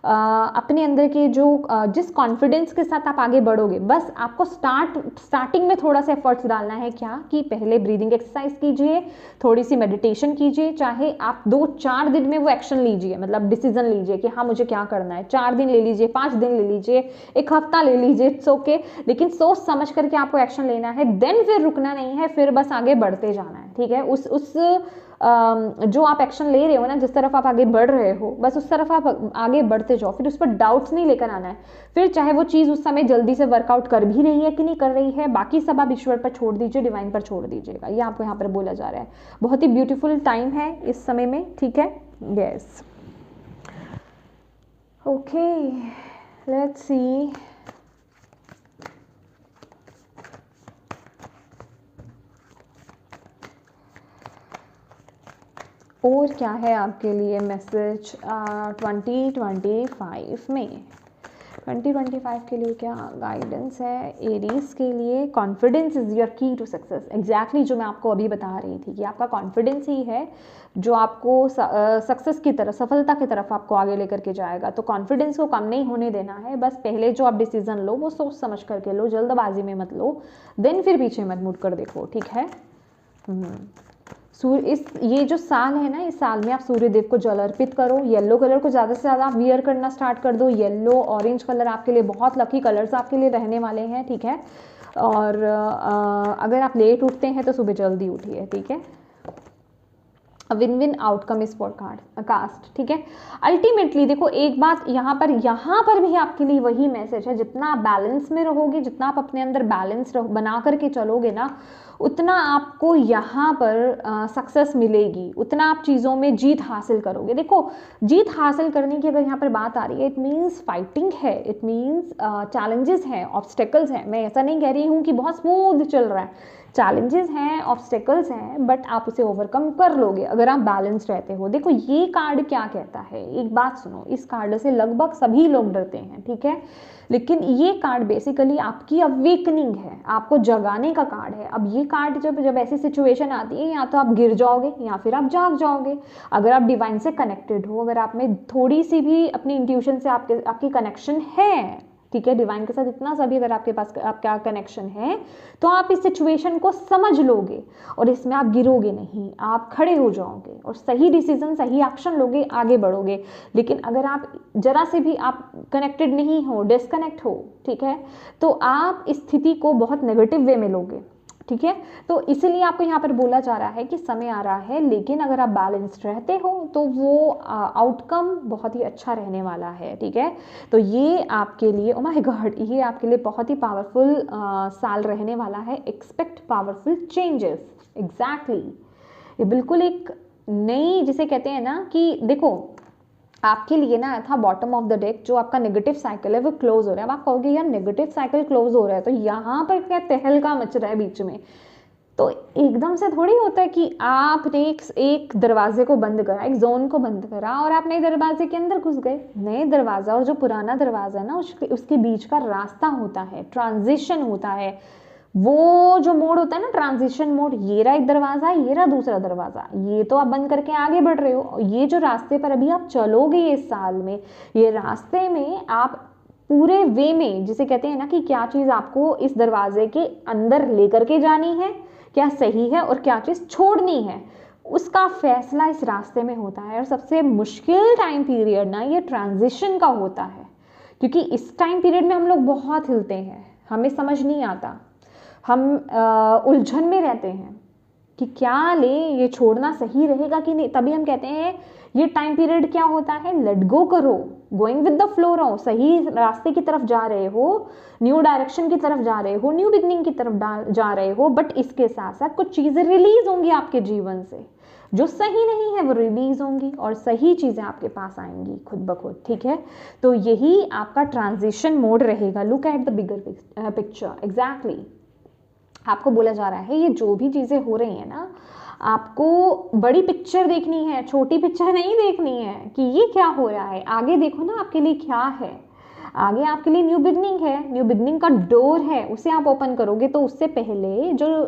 A: अपने अंदर के जो जिस कॉन्फिडेंस के साथ आप आगे बढ़ोगे, बस आपको स्टार्टिंग में थोड़ा सा एफर्ट्स डालना है, क्या कि पहले ब्रीदिंग एक्सरसाइज कीजिए, थोड़ी सी मेडिटेशन कीजिए, चाहे आप 2-4 दिन में वो एक्शन लीजिए, मतलब डिसीजन लीजिए कि हाँ मुझे क्या करना है। 4 दिन ले लीजिए, 5 दिन ले लीजिए, 1 हफ्ता ले लीजिए, इट्स ओके, लेकिन सोच समझ करके आपको एक्शन लेना है, देन फिर रुकना नहीं है, फिर बस आगे बढ़ते जाना है, ठीक है। उस जो आप एक्शन ले रहे हो ना, जिस तरफ आप आगे बढ़ रहे हो, बस उस तरफ आप आगे बढ़ते जाओ, फिर उस पर डाउट्स नहीं लेकर आना है। फिर चाहे वो चीज़ उस समय जल्दी से वर्कआउट कर भी रही है कि नहीं कर रही है, बाकी सब आप ईश्वर पर छोड़ दीजिए, डिवाइन पर छोड़ दीजिएगा, ये आपको यहाँ पर बोला जा रहा है। बहुत ही ब्यूटीफुल टाइम है इस समय में, ठीक है, यस, ओके, लेट्स सी। और क्या है आपके लिए मैसेज 2025 में? 2025 के लिए क्या गाइडेंस है एरीज के लिए? कॉन्फिडेंस इज योर की टू सक्सेस। एग्जैक्टली जो मैं आपको अभी बता रही थी कि आपका कॉन्फिडेंस ही है जो आपको सक्सेस की तरफ, सफलता की तरफ आपको आगे लेकर के जाएगा। तो कॉन्फिडेंस को कम नहीं होने देना है, बस पहले जो आप डिसीजन लो वो सोच समझ करके लो, जल्दबाजी में मत लो, देन फिर पीछे मत मुड़ कर देखो, ठीक है। ये जो साल है ना, इस साल में आप सूर्य देव को जल अर्पित करो, येलो कलर को ज़्यादा से ज़्यादा आप वियर करना स्टार्ट कर दो। येलो, ऑरेंज कलर आपके लिए बहुत लकी कलर्स आपके लिए रहने वाले हैं, ठीक है। और अगर आप लेट उठते हैं तो सुबह जल्दी उठिए, ठीक है। Win win outcome is cast, ठीक है। अल्टीमेटली देखो, एक बात यहाँ पर भी आपके लिए वही मैसेज है, जितना आप बैलेंस में रहोगे, जितना आप अपने अंदर बैलेंस बना करके चलोगे ना, उतना आपको यहाँ पर सक्सेस मिलेगी, उतना आप चीज़ों में जीत हासिल करोगे। देखो, जीत हासिल करने की अगर यहाँ पर बात आ रही है, इट मीन्स फाइटिंग है, इट मीन्स चैलेंजेस हैं, ऑब्स्टेकल्स हैं। मैं ऐसा नहीं कह रही हूँ कि बहुत स्मूथ चल रहा है, चैलेंजेस हैं, ऑब्स्टेकल्स हैं, बट आप उसे ओवरकम कर लोगे अगर आप बैलेंस रहते हो। देखो ये कार्ड क्या कहता है, एक बात सुनो, इस कार्ड से लगभग सभी लोग डरते हैं, ठीक है, लेकिन ये कार्ड बेसिकली आपकी अवेकनिंग है, आपको जगाने का कार्ड है। अब ये कार्ड जब ऐसी सिचुएशन आती है, या तो आप गिर जाओगे या फिर आप जाग जाओगे। अगर आप डिवाइन से कनेक्टेड हो, अगर आप में थोड़ी सी भी अपनी इंट्यूशन से आपकी कनेक्शन है, ठीक है, डिवाइन के साथ इतना सा भी अगर आपके पास आपका कनेक्शन है, तो आप इस सिचुएशन को समझ लोगे और इसमें आप गिरोगे नहीं, आप खड़े हो जाओगे और सही डिसीजन, सही एक्शन लोगे, आगे बढ़ोगे। लेकिन अगर आप जरा से भी आप कनेक्टेड नहीं हो, डिस्कनेक्ट हो, ठीक है, तो आप इस स्थिति को बहुत नेगेटिव वे में लोगे, ठीक है। तो इसीलिए आपको यहाँ पर बोला जा रहा है कि समय आ रहा है, लेकिन अगर आप बैलेंस्ड रहते हो तो वो आउटकम बहुत ही अच्छा रहने वाला है, ठीक है। तो ये आपके लिए, ओ माय गॉड, ये आपके लिए बहुत ही पावरफुल साल रहने वाला है। Expect powerful changes, exactly. ये बिल्कुल एक नई, जिसे कहते हैं ना कि देखो, आपके लिए ना था बॉटम ऑफ द डेक, जो आपका नेगेटिव साइकिल है वो क्लोज हो रहा है। अब आप कहोगे यार नेगेटिव साइकिल क्लोज हो रहा है, तो यहाँ पर क्या तहलका मच रहा है बीच में, तो एकदम से थोड़ी होता है कि आपने एक दरवाजे को बंद करा, एक जोन को बंद करा और आप नए दरवाजे के अंदर घुस गए। नए दरवाजा और जो पुराना दरवाजा है ना, उसके बीच का रास्ता होता है, ट्रांजिशन होता है, वो जो मोड होता है ना, ट्रांजिशन मोड, ये रहा एक दरवाजा, ये रहा दूसरा दरवाजा, ये तो आप बंद करके आगे बढ़ रहे हो। ये जो रास्ते पर अभी आप चलोगे इस साल में, ये रास्ते में आप पूरे वे में, जिसे कहते हैं ना कि क्या चीज़ आपको इस दरवाजे के अंदर लेकर के जानी है, क्या सही है और क्या चीज़ छोड़नी है, उसका फैसला इस रास्ते में होता है। और सबसे मुश्किल टाइम पीरियड ना ये ट्रांजिशन का होता है, क्योंकि इस टाइम पीरियड में हम लोग बहुत हिलते हैं, हमें समझ नहीं आता, हम उलझन में रहते हैं कि क्या ले, ये छोड़ना सही रहेगा कि नहीं। तभी हम कहते हैं ये टाइम पीरियड क्या होता है, लेट गो करो, गोइंग विद द फ्लो रहो, सही रास्ते की तरफ जा रहे हो, न्यू डायरेक्शन की तरफ जा रहे हो, न्यू बिगनिंग की तरफ जा रहे हो। बट इसके साथ साथ कुछ चीज़ें रिलीज होंगी आपके जीवन से, जो सही नहीं है वो रिलीज होंगी और सही चीज़ें आपके पास आएंगी खुद ब खुद, ठीक है। तो यही आपका ट्रांजिशन मोड रहेगा। Look at the bigger picture, exactly. आपको बोला जा रहा है ये जो भी चीज़ें हो रही हैं ना, आपको बड़ी पिक्चर देखनी है, छोटी पिक्चर नहीं देखनी है कि ये क्या हो रहा है। आगे देखो ना आपके लिए क्या है, आगे आपके लिए न्यू बिगनिंग है, न्यू बिगनिंग का डोर है, उसे आप ओपन करोगे। तो उससे पहले जो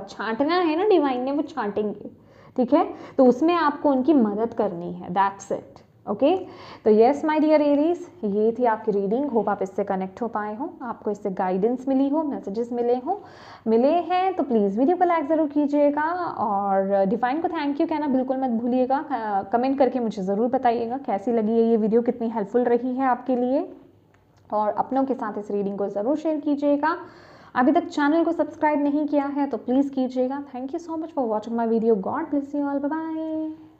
A: छांटना है ना डिवाइन ने, वो छांटेंगे, ठीक है। तो उसमें आपको उनकी मदद करनी है, दैट्स इट, ओके। तो यस माय डियर एरीज, ये थी आपकी रीडिंग। होप आप इससे कनेक्ट हो पाए हो, आपको इससे गाइडेंस मिली हो, मैसेजेस मिले हैं तो प्लीज़ वीडियो को लाइक ज़रूर कीजिएगा और डिवाइन को थैंक यू कहना बिल्कुल मत भूलिएगा। कमेंट करके मुझे ज़रूर बताइएगा कैसी लगी है ये वीडियो, कितनी हेल्पफुल रही है आपके लिए, और अपनों के साथ इस रीडिंग को ज़रूर शेयर कीजिएगा। अभी तक चैनल को सब्सक्राइब नहीं किया है तो प्लीज़ कीजिएगा। Thank you so much for watching my video. God bless you all, bye bye.